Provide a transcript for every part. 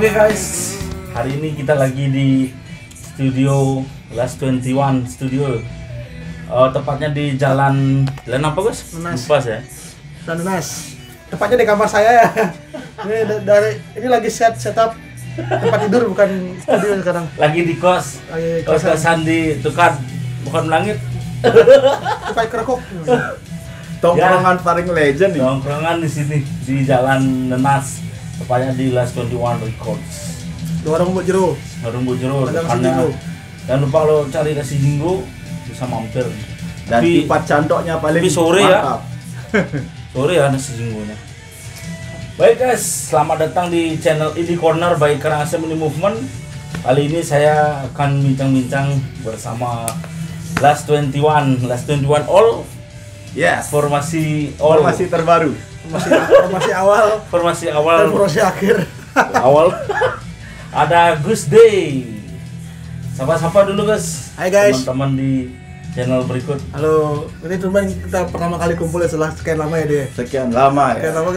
Oke guys, hari ini kita lagi di studio Last 21 Studio. Tepatnya di jalan apa Gus? Lupa ya. Nanas. Tepatnya di kamar saya ya. Ini lagi setup tempat tidur, bukan studio sekarang. Lagi di kos. Kos-kosan di Tukar, bukan Langit. Pakai kerekok. Tongkrongan paling legend nih. Tongkrongan di sini di Jalan Nenas, tepatnya di Last 21 Records. Warung Mbok Jero. Warung Mbok Jero. Jangan lupa lo cari nasi jinggo bisa mampir. Dan tipat candoknya paling tapi sore mantap. Sore ya nasi jinggonya. Baik guys, selamat datang di channel Indie Corner by Karangasem Indie Movement. Kali ini saya akan bincang-bincang bersama Last 21 All. Yes. Formasi all. Formasi terbaru. Formasi awal. Formasi awal. Dan formasi akhir. Awal. Ada Gus Day. Sapa-sapa dulu guys. Hai guys. Teman-teman di channel berikut. Halo. Ini teman kita pertama kali kumpul ya setelah sekian lama ya dia. Sekian lama ya. Sekian lama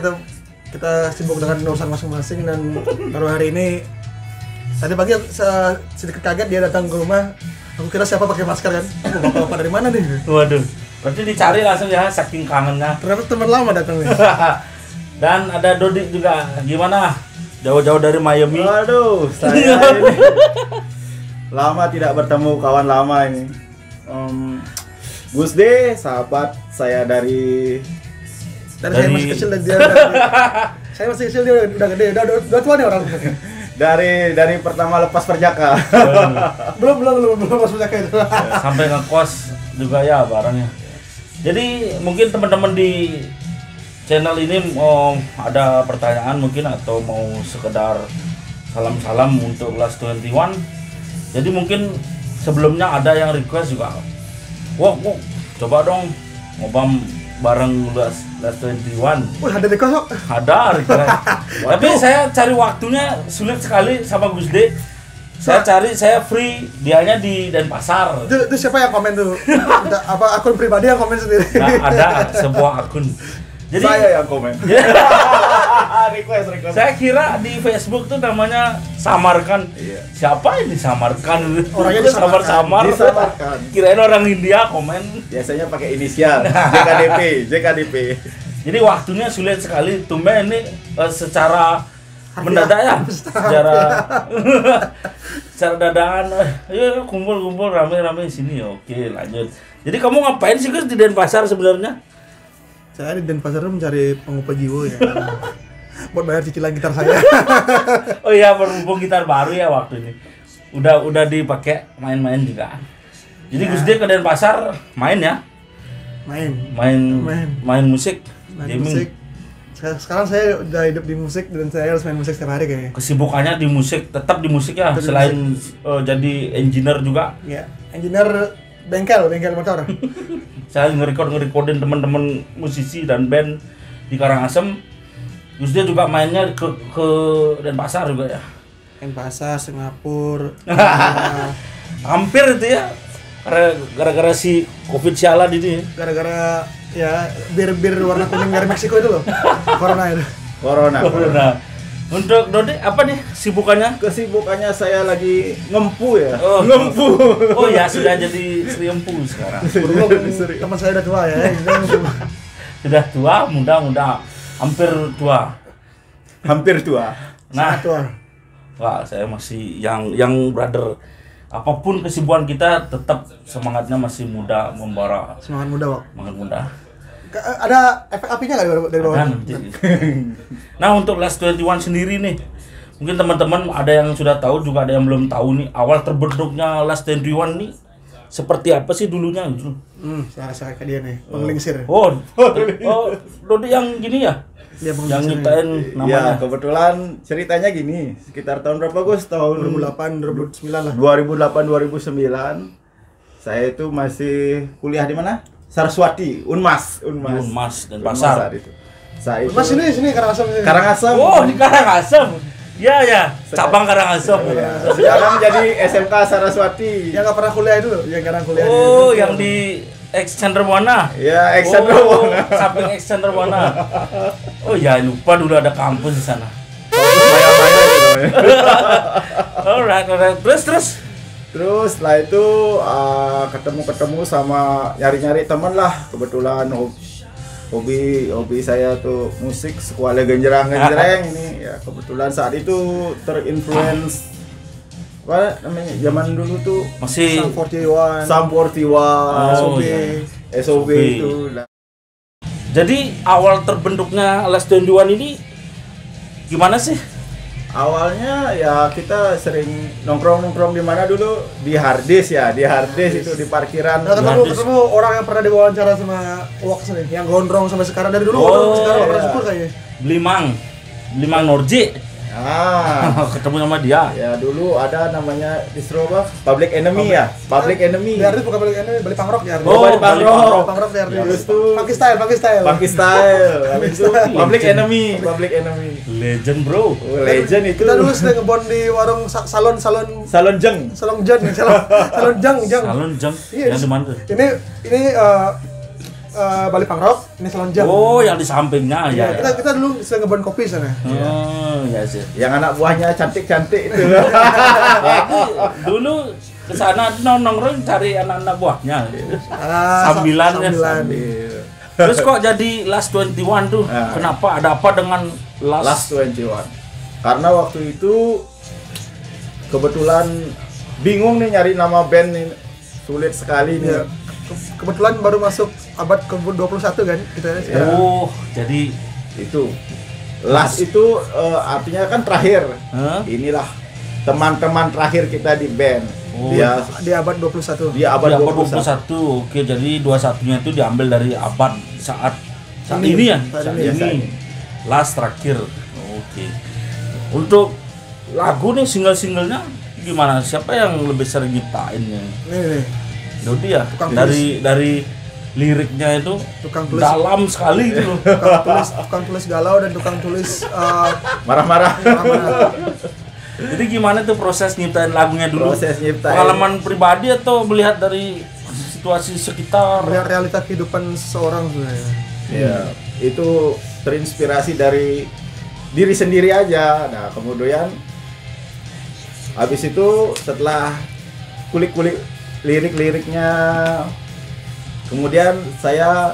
kita sibuk dengan urusan masing-masing, dan baru hari ini tadi pagi sedikit kaget dia datang ke rumah. Aku kira siapa pakai masker kan? Bapak-bapak dari mana nih? Waduh. Berarti dicari langsung ya, saking kangennya. Ternyata teman lama datang nih. Dan ada Dodi juga. Gimana? Jauh-jauh dari Miami. Waduh, saya ini lama tidak bertemu kawan lama ini. Gus D, sahabat saya dari saya masih kecil dan dia saya masih kecil, dia udah gede, udah tua nih orang. Dari pertama lepas perjaka. belum lepas perjaka itu. Sampai ngekos juga ya barangnya. Jadi mungkin teman-teman di channel ini mau ada pertanyaan mungkin atau mau sekedar salam-salam untuk Last 21. Jadi mungkin sebelumnya ada yang request juga. Wah, coba dong ngobam bareng Last 21. Wah, ada request kok. Ada request. Tapi saya cari waktunya sulit sekali sama Gus D. Saya free, dianya di Denpasar. Itu siapa yang komen tuh? Apa akun pribadi yang komen sendiri? Nah, ada sebuah akun. Jadi saya yang komen. request. Saya kira di Facebook tuh namanya Samarkan. Iya. Siapa ini Samarkan? Orangnya samar-samar. Disamarkan. Kirain orang India komen. Biasanya pakai inisial JKDP. Jadi waktunya sulit sekali. Tumben ini secara mendadak ya. Secara dadakan. Ayo kumpul rame-rame di sini. Oke, lanjut. Jadi kamu ngapain sih Gus di Denpasar sebenarnya? Saya di Denpasar mencari pengupa jiwa ya. Buat bayar cicilan gitar saya. Oh iya, berhubung gitar baru ya waktu ini. Udah dipakai main-main juga. Jadi Ya. Gus D ke Denpasar main ya? Main musik, gaming. Musik. Sekarang saya udah hidup di musik dan saya harus main musik setiap hari kayaknya. Kesibukannya di musik, tetap di musik ya, Tetap di selain jadi engineer juga. Ya, engineer bengkel motor. Saya ngerekodin teman-teman musisi dan band di Karangasem. Gus D juga mainnya ke Denpasar juga ya. Denpasar, Singapura. Hampir itu ya. Gara-gara si Covid sialan ini. Gara-gara ya bir warna kuning dari Meksiko itu loh. Corona itu. Corona. Untuk Dodi apa nih sibukannya? Kesibukannya saya lagi ngempu ya. Ngempu. Oh ya, sudah jadi Sri Empu sekarang. Teman saya udah tua ya. Sudah tua, muda, hampir tua. Nah, tua. wah, saya masih yang brother. Apapun kesibukan kita tetap semangatnya masih muda, membara. Semangat muda, Pak. Semangat muda. Ada efek apinya nggak dari bawah? Ada nanti. Nah, untuk Last 21 sendiri nih, mungkin teman-teman ada yang sudah tahu, juga ada yang belum tahu nih awal terbentuknya Last 21 nih seperti apa sih dulunya gitu. Saya kayak dia nih, penglingsir. Oh, Dodi yang gini ya? Dia Yang penglingsir. nyiptain namanya. Ya, kebetulan ceritanya gini, sekitar tahun berapa Gus? Tahun 2008, 2009 lah. 2008 2009. Saya itu masih kuliah di mana? Saraswati, Unmas Denpasar. saat itu. Saya itu Mas sini Karangasem. Karangasem. Oh, di Karangasem. Ya, cabang Karangasem. Sekarang jadi SMK Saraswati. Yang nggak pernah kuliah itu loh, yang sekarang kuliah. Oh, yang di Ex Chandrawana. Ya, Ex Chandrawana. Samping Ex Chandrawana. Oh ya, lupa dulu ada kampus di sana. Kampus Maya-Maya itu namanya. Alright. Terus. Terus setelah itu ketemu sama nyari teman lah. Kebetulan hobi saya tuh musik, sekuale genjreng ini ya. Kebetulan saat itu terinfluence apa namanya, zaman dulu tuh Masih Sum 41, Oh, SOB. iya. SOB itu. Jadi awal terbentuknya Last 21 ini gimana sih? Awalnya ya kita sering nongkrong di mana dulu, di Hardis itu di parkiran. Nah, ketemu orang yang pernah diwawancara sama Wax nih, yang gondrong sampai sekarang dari dulu, sekarang iya. pernah syukur kayaknya. Blimang Norji. Ketemu sama dia. Ya dulu ada namanya distro apa? Public Enemy ya. Public Enemy. Di Ardis bukan Public Enemy, Bali Pangrok ya. Bali Pangrok. Pangrok di Ardis. Terus tuh Funky Style. Habis itu Public Enemy. Legend, bro. Legend itu. Kita dulu sering ngebond di warung salon Jeng. Salon Jeng. Iya, Yang di mana tuh? Ini Bali Pangrok, ini Salon Jeng. Oh, yang di sampingnya ya. Iya, kita dulu sering ngebond kopi sana. Oh, ya sih. Yang anak buahnya cantik-cantik itu. Dulu ke sana nongkrong cari anak-anak buahnya. Sambilannya. Terus kok jadi Last 21 tuh? Nah. Kenapa? Ada apa dengan Last 21. Karena waktu itu kebetulan bingung nih nyari nama band nih. Sulit sekali nih. Iya. Kebetulan baru masuk abad ke-21 kan kita sekarang. Oh, jadi Itu Last itu artinya kan terakhir. Hah? Inilah teman-teman terakhir kita di band. Oh. Dia Di abad 21. di abad di abad 21. 21. Oke, jadi 21-nya itu diambil dari abad saat ini ya. Saat Saat ini. ini. Last terakhir. Oke. Untuk lagu nih single-singlenya gimana? Siapa yang lebih sering nyiptain ya? Nih. Dodi ya. Tukang Dari liriknya itu Tukang tulis. dalam sekali gitu loh. Tukang tulis galau dan tukang tulis Marah-marah. Jadi gimana tuh proses nyiptain lagunya dulu? Proses nyiptain. Pengalaman pribadi atau melihat dari situasi sekitar? melihat realita kehidupan seseorang sebenarnya. Ya, itu terinspirasi dari diri sendiri aja. Nah, kemudian habis itu setelah kulik-kulik lirik-liriknya, kemudian saya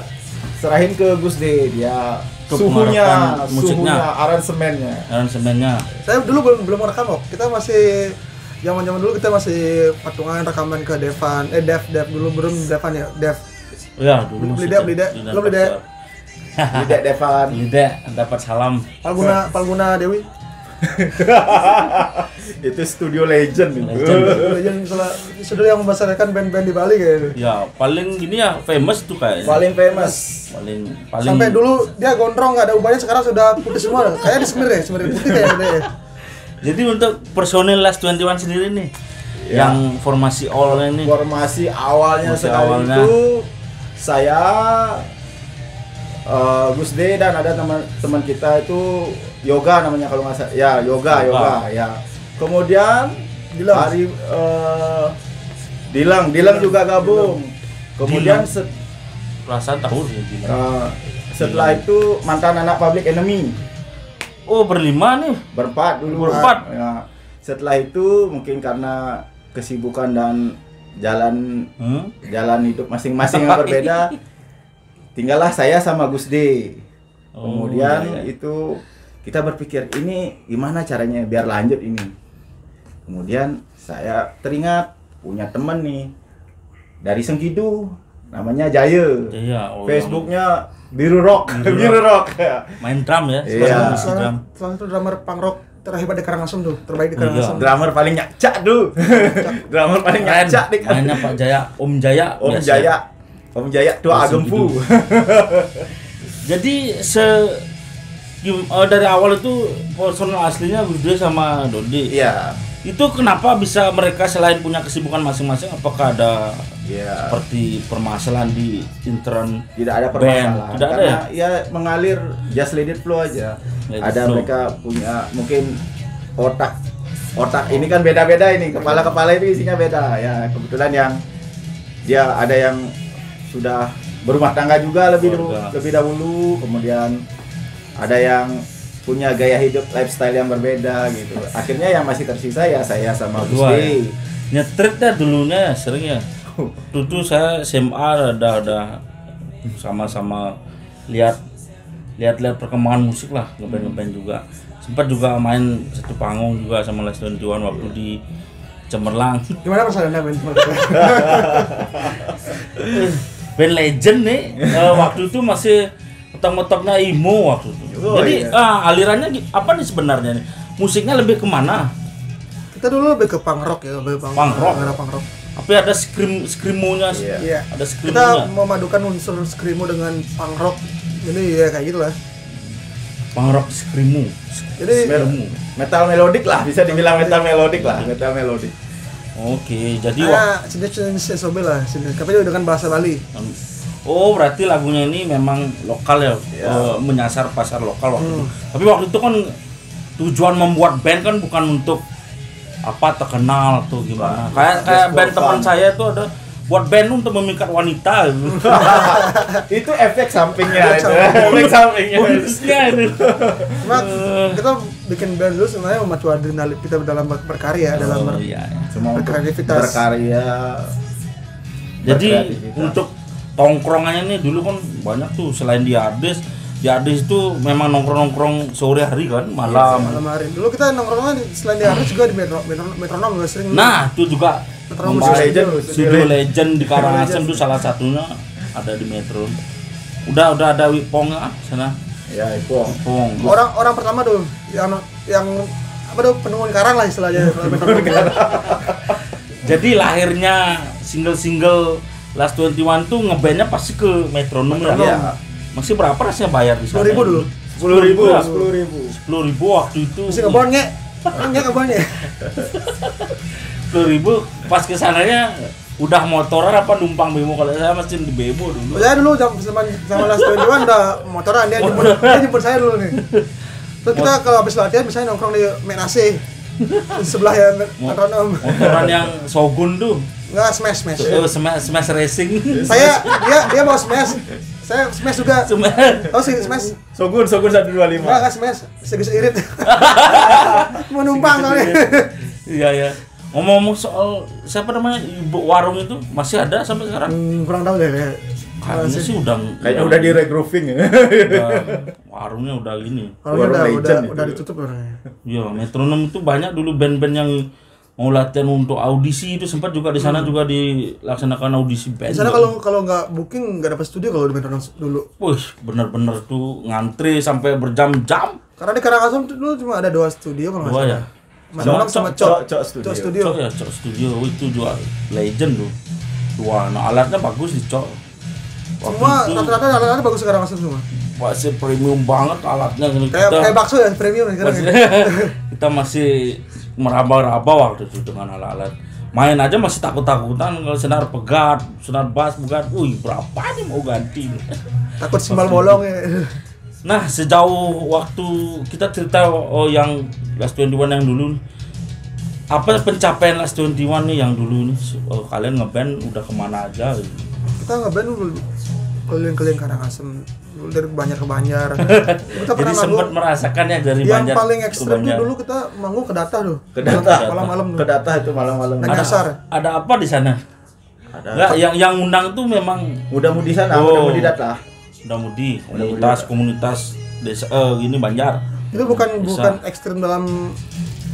serahin ke Gus D, dia Untuk suhunya, mengarahkan musiknya. aransemennya. Saya dulu belum merekam kok. Kita masih zaman dulu kita masih patungan rekaman ke Devan. Dev dulu belum Devan ya. Dev. Ya, dulu Beli sudah- Dek. sudah Belum beli Dek. Tidak Devan. Tidak dapat salam. Palguna Dewi. Itu studio legend itu. Legend sudah yang membesarkan band-band di Bali kayaknya. Ya, paling gini ya famous tuh kayaknya. Paling famous. paling Sampai dulu dia gondrong nggak ada ubahnya, sekarang sudah putih semua. Kayaknya disemir putih kayaknya deh. Jadi untuk personil Last 21 sendiri nih Ya. yang formasi all ini Formasi awalnya Formasi sekali awalnya. itu saya Gus D dan ada teman kita itu yoga namanya kalau nggak salah ya yoga ya. Kemudian Dilang. hari Dilang juga gabung. Kemudian perasaan tahu sih gini. setelah itu mantan anak Public Enemy Oh, berlima nih. berempat dulu. Berempat. Ya. Setelah itu mungkin karena kesibukan dan jalan hidup masing-masing yang berbeda, tinggallah saya sama Gus D. Kemudian iya. itu kita berpikir ini gimana caranya biar lanjut ini. Kemudian saya teringat punya teman nih dari Sengkidu, namanya Jaya. Iya, oh, Facebooknya Biru Rock. main drum ya. Iya. Musik drum. Sekarang itu drummer punk rock terhebat di Karangasem tuh, terbaik di Karangasem. Drummer paling nyacak tuh. Drummer paling Keren. nyacak nih. Mainnya Pak Jaya, Om Jaya. Om biasa. Jaya. Om Jaya tua Masih agempu. Jadi dari awal itu personal aslinya Gus D sama Dodi. Iya. Itu kenapa bisa mereka selain punya kesibukan masing-masing, apakah ada Iya. seperti permasalahan di intern Tidak ada band? permasalahan. Tidak ada Karena ya? ya mengalir just let it flow aja. Let it Ada flow. mereka punya mungkin otak ini kan beda-beda ini. Kepala itu isinya beda. Ya, kebetulan yang dia ada yang sudah berumah tangga juga lebih Keluarga. dahulu, kemudian ada yang punya gaya hidup lifestyle yang berbeda gitu. Akhirnya yang masih tersisa ya saya sama Berdua, Gusti. Nyetritnya dulunya sering ya. Dulu saya SMA ada sama-sama lihat perkembangan musik lah, ngeband juga. Sempat juga main satu panggung juga sama Last 21 waktu di Cemerlang. Gimana persaingannya Ben? Band legend nih. Waktu itu masih metok-metoknya emo waktu itu. Oh, Jadi iya. alirannya apa nih sebenarnya nih? Musiknya lebih kemana? Kita dulu lebih ke punk rock ya, lebih Punk rock. Era punk rock. Tapi ada screamo-nya, Iya. Iya. ada Kita screamo-nya. memadukan unsur screamo dengan punk rock. Jadi ya kayak gitu lah. Punk rock screamo. Jadi Metal melodik lah, bisa dibilang metal melodik lah, metal melodik. Oke, jadi jenis SOB lah, tapi dengan bahasa Bali. oh berarti lagunya ini memang lokal ya, Ya. menyasar pasar lokal waktu itu. Tapi waktu itu kan tujuan membuat band kan bukan untuk apa terkenal atau gimana. Kayak band teman saya itu ada buat band untuk memikat wanita. Itu efek sampingnya itu. Efek sampingnya. Bonusnya itu. Cuma kita bikin band dulu sebenarnya memacu adrenalin kita dalam berkarya, dalam Oh iya. Semua untuk Berkreativitas. berkarya. Jadi berkreativitas. untuk tongkrongannya nih dulu kan banyak tuh selain di Ades itu memang nongkrong sore hari kan malam. malam hari. Dulu kita nongkrongnya selain di Arus juga di metronom juga sering. Nah itu juga Metronom membahas Studio. studio legend di Karangasem tuh salah satunya ada di Metro. Udah ada Wipong sana. Ya, itu. Wipong. orang pertama tuh yang apa tuh penunggun karang lah istilahnya. Metronom. Jadi lahirnya single Last 21 tuh ngebandnya pasti ke Metronom ya. Metronom. Iya. Masih berapa rasanya bayar di sana? 10.000 dulu. 10.000 ya? 10.000. 10.000 waktu itu. Mesti ngebon nge. Nge ngebon nge. 10.000 pas kesananya udah motoran apa numpang bemo? Kalau saya masih di bemo dulu. Saya dulu sama Last 21 udah motoran dia jemput saya dulu nih. Terus kita kalau habis latihan misalnya nongkrong di Main AC. Di sebelah ya metronom. Motoran yang Shogun tuh. Enggak smash. Smash racing. Dia mau smash. Saya smash juga. Oh sih smash. Sogun 125. Enggak smash. Segis irit. Mau numpang kali. Iya. Ngomong-ngomong soal siapa namanya ibu warung itu masih ada sampai sekarang? Kurang tahu deh kayak. Kayaknya sih Kayaknya udah di regrouping ya. warungnya udah gini. Kalau Warung legend udah itu. ditutup orangnya. Iya, Metronom itu banyak dulu band-band yang mau latihan untuk audisi itu sempat juga di sana juga dilaksanakan audisi band. Di sana kalau nggak booking nggak dapat studio kalau di Metronom dulu. wih, bener-bener tuh ngantri sampai berjam-jam. Karena di Karangasem dulu cuma ada 2 studio kalau nggak Dua salah. ya? Metronom sama Cok Studio. Studio. Cok Studio itu juga legend tuh. Dua, nah alatnya bagus di Cok. Waktu Semua itu rata-rata alat-alat bagus sekarang Karangasem semua. masih premium banget alatnya. Kayak bakso ya premium sekarang. Kita masih meraba-raba waktu itu dengan alat-alat. Main aja masih takut-takutan kalau senar pegat, senar bass pegat. Wih, berapa nih mau ganti? Takut simbal bolong ya. Nah, sejauh waktu kita cerita yang Last 21 yang dulu, apa pencapaian Last 21 nih yang dulu nih? Kalian ngeband udah kemana aja? Kita ngeband dulu keliling-keliling Karangasem dulu dari Banjar ke Banjar. Kita Jadi sempat merasakan ya dari yang Banjar paling ke ekstrem tuh Banjar. dulu kita manggung ke Data tuh. Ke Data. Malam-malam tuh. Kedata itu malam-malam. Naik Ada, nyasar. ada apa di sana? Ada. Enggak, yang undang tuh memang Mudah-mudi sana, Oh. mudah-mudi Data. mudah-mudi Mudah-mudi. komunitas desa ini Banjar. Itu bukan ekstrem dalam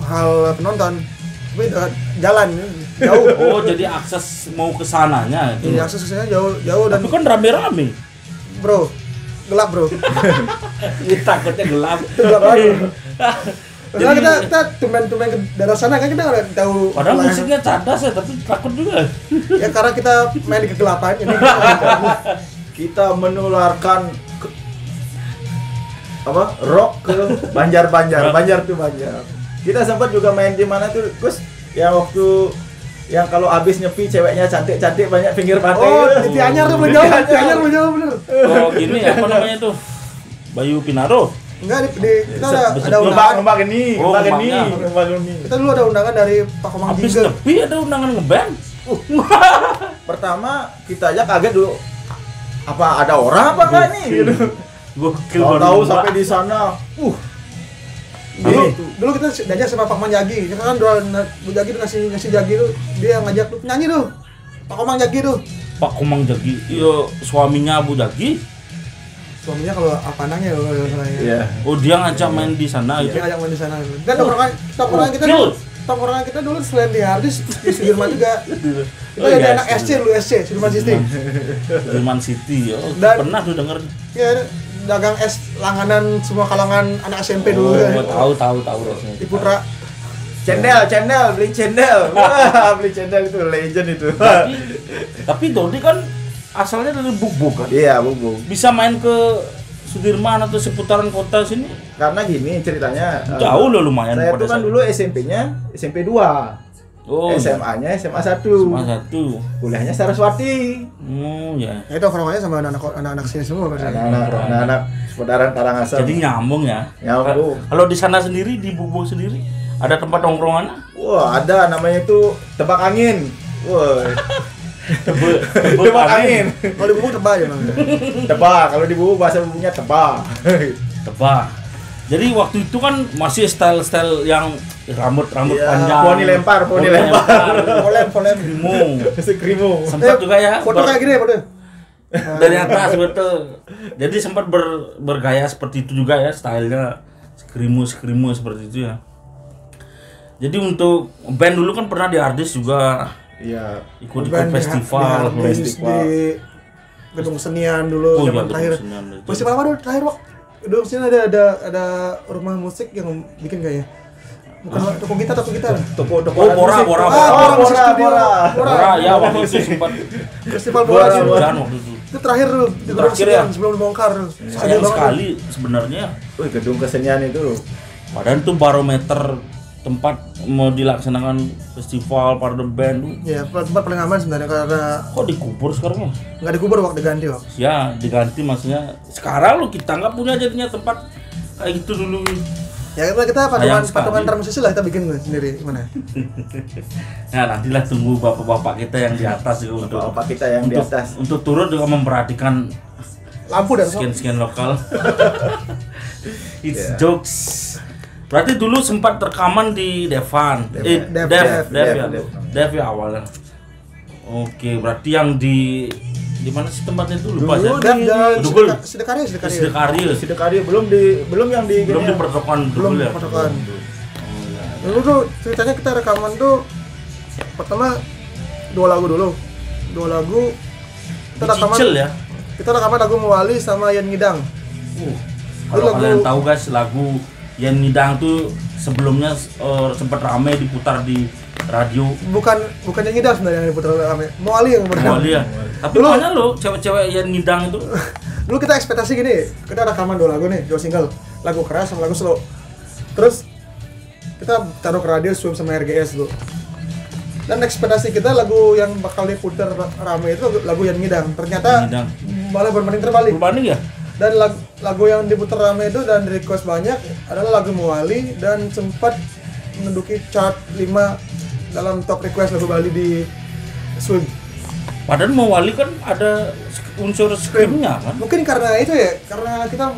hal penonton. Tapi jalan jauh. Oh, jadi akses mau ke sananya itu. Iya, aksesnya jauh dan Tapi kan rame-rame. bro, gelap bro. Ini takutnya gelap. Gelap banget. Karena kita tumben-tumben ke daerah sana kan kita nggak tahu. Padahal wilayah. musiknya cadas ya, tapi takut juga. Ya karena kita main di kegelapan ini. Kita menularkan rock ke Banjar tuh Banjar. Kita sempat juga main di mana tuh Gus, yang waktu yang kalau abis nyepi ceweknya cantik banyak pinggir pantai. Oh, di Tianyar tuh belum jauh, Tianyar belum jauh bener. Oh, gini apa namanya tuh? Bayu Pinaro. Enggak kita ada Bisa- undangan. Mbak Geni, Oh, Mbak Geni, Mbaknya. Mbak Geni. Kita dulu ada undangan dari Pak Komang Habis Jingga. nepi ada undangan ngeband. Pertama kita aja kaget dulu. Apa ada orang apa enggak nih gitu. Gokil Tahu baru sampai di sana. Dulu kita diajak sama Pak Man Jagi. Ya kan Bu Jagi tuh ngasih Jagi tuh, dia ngajak tuh nyanyi tuh. Pak Komang Jagi tuh. Pak Komang Jagi, iya suaminya Abu Jagi. Suaminya kalau Apanang ya kalau salahnya. Iya. Oh dia ngajak main di sana Dia itu. ngajak main di sana. Dan tongkrongan kita dulu selain di Hardis di Sudirman juga. Kita jadi anak SC dulu SC, Sudirman City. Sudirman City, oh, Dan- pernah tuh denger. Ya dagang es langganan semua kalangan anak SMP dulu kan. Tahu rasanya. Di Putra. Channel, beli channel. Wah, beli channel itu legend itu. Tapi Dodi kan asalnya dari Buk-Buk kan. Iya, Bung. Bisa main ke Sudirman atau seputaran kota sini Karena gini ceritanya. jauh loh lumayan. Saya pada tuh kan saat dulu itu. SMP-nya SMP 2. Oh, SMA-nya SMA 1. cuma satu. Kuliahnya Saraswati. Oh ya. Ya itu tongkrongannya sama anak-anak sini semua berarti. Anak-anak seputaran Karangasem. Jadi nyambung ya. Nyambung. Kalau di sana sendiri di Buk-Buk sendiri ada tempat nongkrongan? Wah, ada namanya itu tebak angin. Wah. Tebak angin. Kalau di Bubuk tebak ya Bang. Tebak, kalau di buku bahasa bukunya tebak. Tebak. Jadi waktu itu kan masih style-style yang rambut Iya, panjang. poni lempar. Polem. Krimu. Sekrimu. Sempat juga ya. Foto kayak gini foto. Dari atas betul. Jadi sempat bergaya seperti itu juga ya, stylenya skrimu seperti itu ya. Jadi untuk band dulu kan pernah di Ardis juga Iya. ikut Band di festival. Hardis, di Gedung Kesenian dulu Oh, iya, zaman Gedung terakhir. Kesenian itu. Festival apa dulu terakhir, Wak? Gedung Kesenian ada rumah musik yang bikin kayaknya. Bukan toko gitar. Toko Oh, Bora. musik studio. Bora ya waktu itu sempat Festival Bora sih. hujan waktu itu. Itu terakhir tuh di Gedung Terakhir ya? Kesenian sebelum dibongkar. Sayang sekali sebenarnya. Wih, gedung kesenian itu. Padahal itu barometer tempat mau dilaksanakan festival para the band tuh. Ya, tempat paling aman sebenarnya karena Kok dikubur sekarang ya? nggak dikubur waktu diganti, Wak. Ya diganti maksudnya. Sekarang lo kita nggak punya jadinya tempat kayak gitu dulu. Ya kita Sayang sekali. patungan antar musisi lah kita bikin sendiri gimana? Nah nantilah tunggu bapak-bapak kita yang di atas juga untuk Bapak kita yang di atas. untuk turut juga memperhatikan Lampu dan scan lokal. It's Yeah. jokes. Berarti dulu sempat rekaman di Devan. Dev. Dev ya awalnya. Oke, berarti yang di mana sih tempatnya itu lupa Dulu saya. dan Dugul. Sedekarius. Sedekari. belum yang di Belum di pertokohan Belum Dugul ya. di pertokohan. Oh, iya. Dulu tuh ceritanya kita rekaman tuh pertama dua lagu. Kita rekaman Dicicil ya. Kita rekaman lagu Mewali sama Yan Ngidang. Kalau lagu- kalian tahu guys, lagu Yan Ngidang tuh sebelumnya sempat ramai diputar di radio. Bukan Yan Ngidang sebenarnya yang diputar rame. Mewali yang diputar. Mewali ya. Tapi Dulu- banyak loh cewek-cewek Yan Ngidang itu. Dulu kita ekspektasi gini, kita rekaman dua lagu nih, dua single, lagu keras sama lagu slow. Terus kita taruh ke radio Swim sama RGS dulu. Dan ekspektasi kita lagu yang bakal diputar rame itu lagu Yan Ngidang. Ternyata Yan Ngidang. malah berbanding terbalik. Berbanding ya? Dan lagu yang diputar rame itu dan di request banyak adalah lagu Mewali dan sempat menduduki chart 5 dalam top request lagu Bali di Swim. Padahal Mewali kan ada unsur screamnya kan? Mungkin karena itu ya, karena kita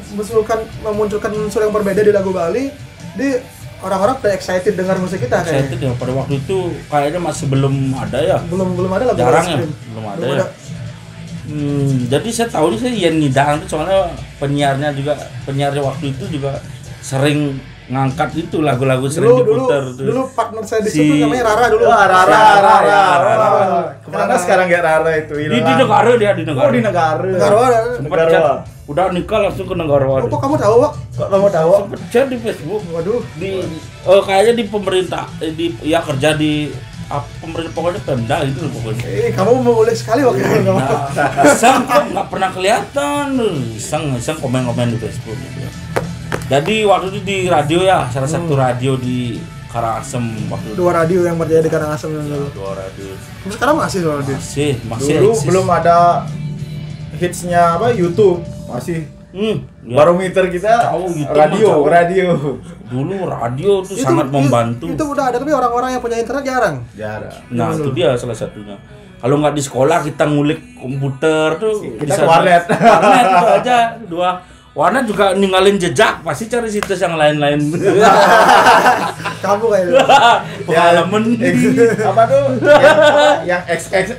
memunculkan unsur yang berbeda di lagu Bali, di orang-orang udah excited dengar musik kita Excited kayaknya. ya, pada waktu itu kayaknya masih belum ada ya. Belum ada lagu Jarang Bali ya? Scream. Belum ada ya? Jadi saya tahu nih saya Yan Ngidang itu soalnya penyiarnya waktu itu juga sering ngangkat itu lagu-lagu sering diputar tuh. Dulu partner saya di Si- situ namanya Rara dulu. Wah, Rara. Rara. Kemana sekarang ya Rara itu? Di negara dia di negara. Oh, di negara. Negara. Sempat Negara. chat, udah nikah langsung ke negara. Oh, kok kamu tahu, Wak? Kok kamu tahu? Sempat chat di Facebook. Waduh. Di kayaknya di pemerintah ya kerja di pemerintah pokoknya Pemda gitu loh pokoknya. Kamu boleh sekali waktu itu. Nah, iseng kok nggak pernah kelihatan, iseng komen-komen di Facebook gitu. Jadi waktu itu di radio ya, salah satu radio di Karangasem waktu itu. Dua radio yang berjaya di Karangasem dulu. Dua radio. Tapi sekarang masih dua radio. Masih Dulu eksis. belum ada hitsnya apa YouTube, masih ya. barometer kita Jauh, YouTube radio. Dulu radio tuh sangat membantu. Itu udah ada, tapi orang-orang yang punya internet jarang. Jarang. Nah, itu dia salah satunya. Kalau nggak di sekolah kita ngulik komputer tuh Kita ke warnet. Warnet itu aja Warna juga ninggalin jejak, pasti cari situs yang lain-lain. Kamu kayaknya. Pengalaman Apa tuh? Yang X itu.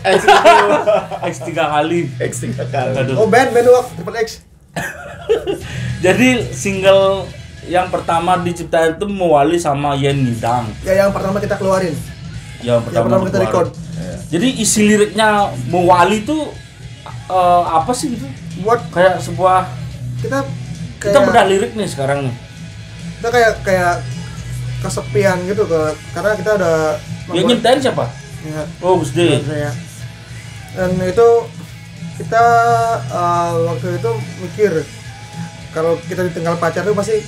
X 3 kali. X 3 kali. Aduh. Oh band Walk Triple X. Jadi single yang pertama diciptain itu Mewali sama Yen Nidang. Ya yang pertama kita keluarin. Yang pertama kita record. Jadi isi liriknya Mewali itu apa sih gitu? Buat Kayak sebuah kita bedah lirik nih sekarang nih. Kita kayak kesepian gitu karena kita udah Yang nyiptain siapa? Ya, Oh, Gus D. saya. Dan itu kita waktu itu mikir kalau kita ditinggal pacar tuh pasti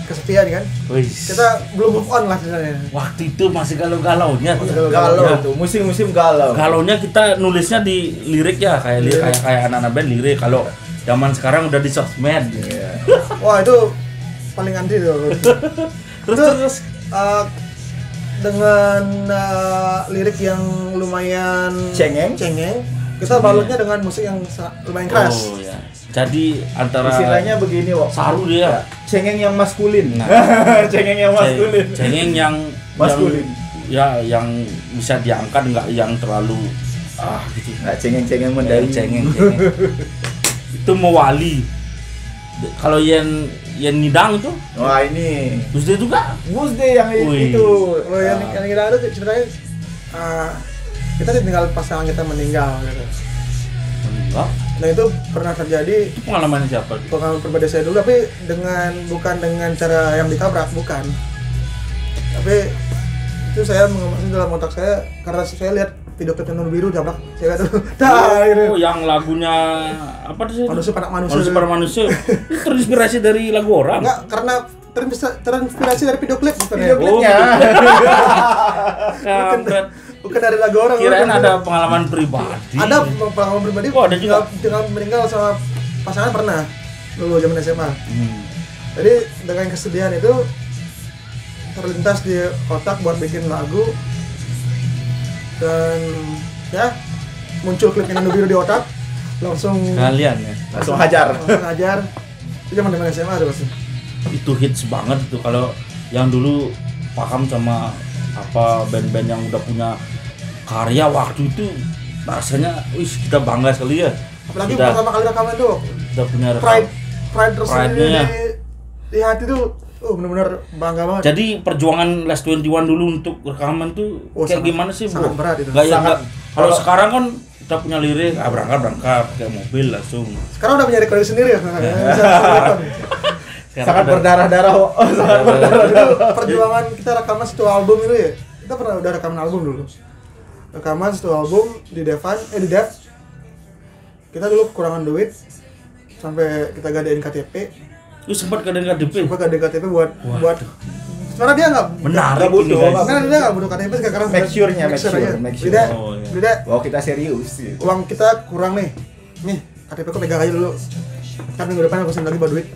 kesepian kan. Wih. Kita belum move on lah sebenarnya. Waktu itu masih galau-galaunya. Galau tuh, musim-musim galau. Galaunya kita nulisnya di lirik ya, kayak anak-anak band lirik. Kalau zaman sekarang udah di sosmed. Iya. Wah itu paling anti tuh. Terus Dengan lirik yang lumayan Cengeng. kita balutnya dengan musik yang lumayan keras. Oh ya. Jadi antara Istilahnya begini, Wak. saru dia. Cengeng yang maskulin. Nah. Cengeng yang maskulin. Cengeng yang Maskulin. yang bisa diangkat, nggak yang terlalu gitu. Nggak cengeng-cengeng mendayu. Cengeng. Itu Mewali. Kalau Yen Nidang itu Wah ini Gus D juga. Gus D yang Wih. itu. Kalau yang kita ada ceritanya kita ditinggal pasangan kita meninggal gitu. Enggak. Nah itu pernah terjadi Itu pengalaman siapa? pengalaman pribadi saya dulu, tapi bukan dengan cara yang ditabrak, bukan. Tapi itu saya mengalami dalam otak saya karena saya lihat video klip Nur Biru jambak cewek tuh. Oh, yang lagunya apa sih? Manusia Panak Manusia. Manusia pada manusia. Itu terinspirasi dari lagu orang. Enggak, karena terinspirasi dari video klip bukan Video ya? klipnya. Kampret. Bukan dari lagu orang. Kirain bukan. ada pengalaman pribadi. Ada pengalaman pribadi. Oh, ada juga. Dengan meninggal sama pasangan pernah dulu zaman SMA. Jadi dengan kesedihan itu terlintas di otak buat bikin lagu dan ya muncul klip Nur Biru di otak langsung Kalian ya. Langsung hajar. ngajar. Itu zaman SMA tuh pasti. Itu hits banget itu kalau yang dulu paham sama apa band-band yang udah punya karya waktu itu rasanya kita bangga sekali ya. Apalagi Udah- pertama kali rekaman tuh udah punya pride tersendiri Pride-nya. di hati tuh benar-benar bangga banget. Jadi perjuangan Last 21 dulu untuk rekaman tuh Oh, kayak sangat- gimana sih, sangat Bu? berat itu. Nggak, ya, Sangat. nggak. Kalau sekarang kan kita punya lirik, berangkat kayak mobil langsung. Sekarang udah punya recording sendiri ya. Sekarang Sangat udah- berdarah-darah. Wak. Sangat Itu perjuangan kita rekaman satu album itu ya. Kita pernah udah rekaman album dulu. Rekaman satu album di Dev. Kita dulu kekurangan duit sampai kita gadein KTP. Lu sempat kadang KDP. Coba gadein KTP buat Waduh. sebenarnya dia nggak Menarik Nggak butuh, ini, guys. Nggak karena dia nggak butuh KTP sekarang Make sure-nya, make sure aja. make sure. Beda, Oh, iya. beda. Wow, kita serius gitu. Uang kita kurang nih. Nih, KTP ku pegang aja dulu. Kan minggu depan aku send lagi buat duit.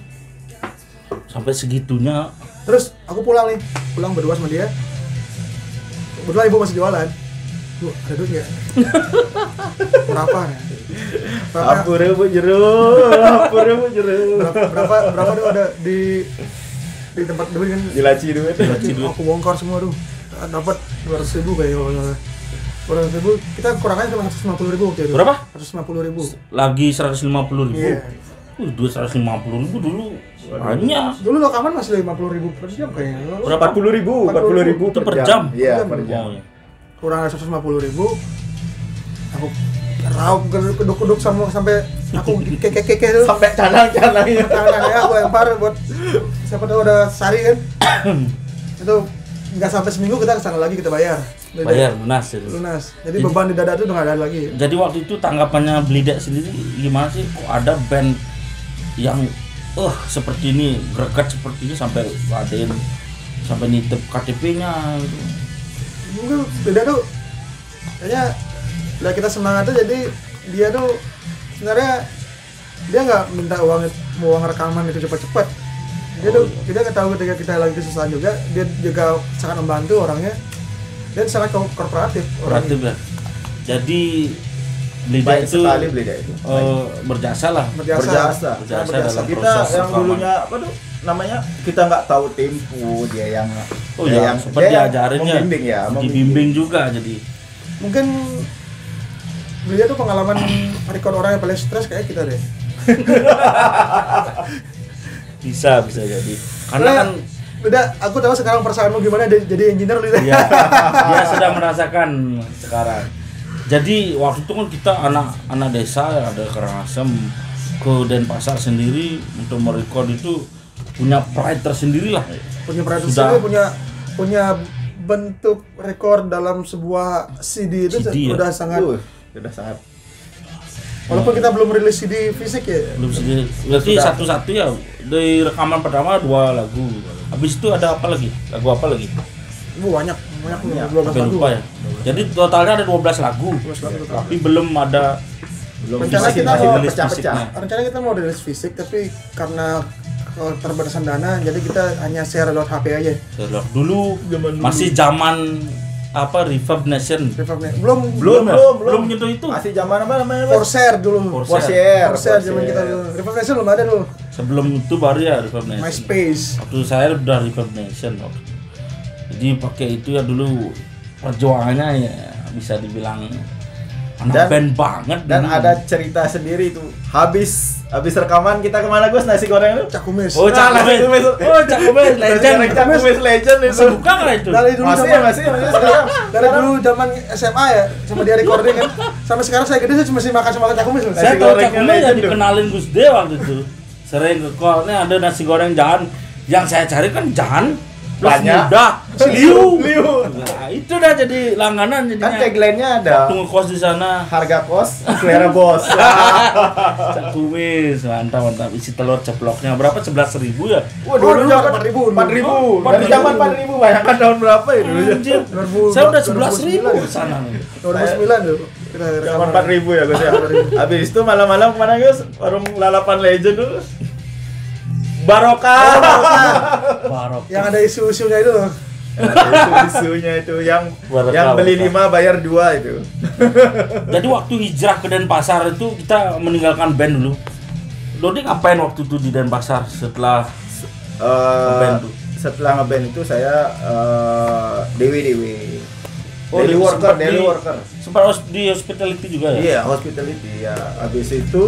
Sampai segitunya. Terus aku pulang berdua sama dia. Kebetulan ibu masih jualan. Bu, ada duit nggak? Berapa? Ampure Bu Jero. Berapa tuh ada di tempat duit kan? Dilaci duit. duit. Aku bongkar semua tuh. Dapat 200.000 kayaknya kalau nggak salah. 200.000, kita kurangnya cuma 150.000 waktu itu. Berapa? 150.000. Lagi 150.000. Iya. Duit 150.000 dulu banyak. Dulu rekaman masih 50.000 per jam kayaknya. Berapa? 40.000 Itu per jam? Iya, per jam. Oh, iya. Kurang 150.000. Aku raup keduk-keduk sampai aku keke tuh. Sampai canang-canangnya. Tangan-tangannya aku lempar buat siapa tahu ada sari kan. Itu nggak sampai seminggu kita kesana lagi kita bayar. Bayar lunas itu. Lunas. Jadi beban di dada itu udah nggak ada lagi. Jadi waktu itu tanggapannya Blidak sendiri gimana sih? Kok ada band yang seperti ini, greget seperti ini sampai adain sampai nitip KTP-nya gitu. Mungkin beda tuh kayaknya lah kita semangat tuh, jadi dia tuh sebenarnya dia nggak minta uang rekaman itu cepat-cepat. Dia tuh dia nggak tahu ketika kita lagi kesusahan juga, dia juga sangat membantu orangnya dan sangat kooperatif Kooperatif ya. Jadi Blida Baik itu sekali Blida itu. berjasa lah. Berjasa. Dalam Kita proses yang rekaman. dulunya apa tuh namanya, kita nggak tahu tempo, dia yang Oh ya, sempat diajarinnya, membimbing ya, dibimbing juga jadi. Mungkin beliau tuh pengalaman record orang yang paling stres kayak kita deh. Bisa jadi. Karena kan udah aku tahu sekarang perasaanmu gimana jadi engineer lu. ya, dia sudah merasakan sekarang. Jadi waktu itu kan kita anak desa ada Karangasem ke Denpasar sendiri untuk merekod itu punya pride tersendiri lah. Punya perhatian Sudah. sendiri, punya bentuk rekor dalam sebuah CD itu CD, udah ya. sangat. Sudah sangat. Walaupun kita belum rilis CD fisik ya. Belum sendiri. Berarti Sudah. satu-satu ya. Dari rekaman pertama 2 lagu. Habis itu ada apa lagi? Lagu apa lagi? Banyak Banyak. 12 Sampai lagu. lupa ya. Jadi totalnya ada 12 lagu. 12 lagu total. Tapi belum ada Rencana fisik, kita masih mau rilis pecah-pecah. fisiknya. Rencana kita mau rilis fisik tapi karena keterbatasan dana jadi kita hanya share lewat HP aja. Dulu masih zaman apa Reverb Nation. Belum Nyentuh itu. Masih zaman apa namanya? Mas? Forshare dulu. Forshare. Zaman kita dulu. Revolution belum ada dulu. Sebelum itu baru ya Reverb Nation. MySpace. Waktu saya udah Reverb Nation waktu. Jadi pakai itu ya dulu perjuangannya ya bisa dibilang anak band banget Dan dulu. ada cerita sendiri itu. Habis rekaman kita kemana Gus, nasi goreng itu? Cakumis. Oh, Cak Kumis. Oh, Cak Kumis legend. Cak Kumis legend itu. Masih buka nggak itu? Dari dulu Masih zaman sekarang. dari dulu zaman SMA ya sama dia recording kan. Sampai sekarang saya gede saya masih makan sama Cakumis. Saya Nasi tahu gorengnya Cak Kumis ya legend tuh. dikenalin Gus De waktu itu. Sering ke kolnya ada nasi goreng Jahan. Yang saya cari kan Jahan plus Banyak. muda, Liu. Liu. Nah, itu dah jadi langganan Kan jadinya. tagline-nya ada Waktu ngekos di sana. harga kos, selera bos. Cak Kumis, mantap. Isi telur ceploknya berapa? 11.000 ya? Wah, dulu dulu zaman 4.000. 4.000. Dari zaman 4.000 bayangkan tahun berapa ya dulu. Anjir. 2000, Saya udah 11.000 di sana. 2009 dulu. Kita Zaman rekaman. 4.000 ya Gus ya. Habis itu malam-malam kemana Gus? Warung lalapan legend dulu. Barokah. Barok. Yang ada isu-isunya itu loh. Isu-isunya itu yang Barokah, beli barokah. 5 bayar 2 itu. Jadi waktu hijrah ke Denpasar itu kita meninggalkan band dulu. Dodi ngapain waktu itu di Denpasar setelah ngeband tuh? Setelah ngeband itu saya dewi Oh, daily sempat worker. Sempat di hospitality juga ya? Iya, hospitality ya. Habis itu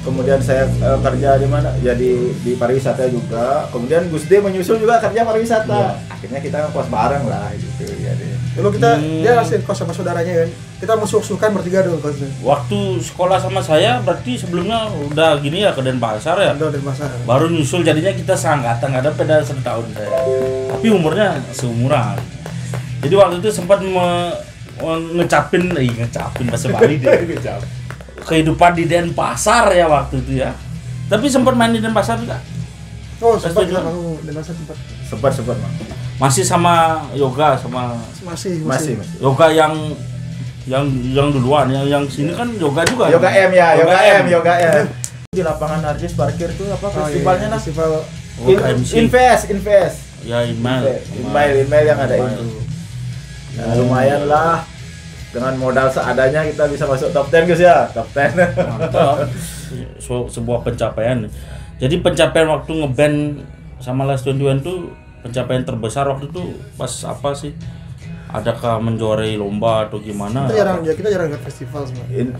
kemudian saya kerja di mana? Jadi di pariwisata juga. Kemudian Gus D menyusul juga kerja pariwisata. Iya. Akhirnya kita ngekos bareng lah gitu ya deh. Dulu kita dia masih kos sama saudaranya kan. Kita musuh-musuhkan bertiga dulu kosnya. Waktu sekolah sama saya berarti sebelumnya udah gini ya ke Denpasar ya? Udah dari pasar. Baru nyusul jadinya kita seangkatan, ada beda setahun saya. Tapi umurnya seumuran. Jadi waktu itu sempat ngecapin bahasa Bali deh. Kehidupan di Denpasar ya waktu itu ya. Tapi sempat main di Denpasar juga. Oh, sempat Setuju. kita kamu dan masa sempat. Sempat Mak. Masih sama yoga sama Masih. yoga yang duluan, yang sini kan yoga juga. Yoga kan? M ya, Yoga M. Di lapangan Narjis parkir tuh apa festivalnya nah? Festival Invest. Ya Email yang ada Email. itu. Nah, lumayan lah. Dengan modal seadanya kita bisa masuk top 10 Gus ya, top 10. Mantap. Sebuah pencapaian. Jadi pencapaian waktu ngeband sama Last 21 tuh pencapaian terbesar waktu itu pas apa sih? Adakah menjuarai lomba atau gimana? kita jarang ke festival sebenarnya.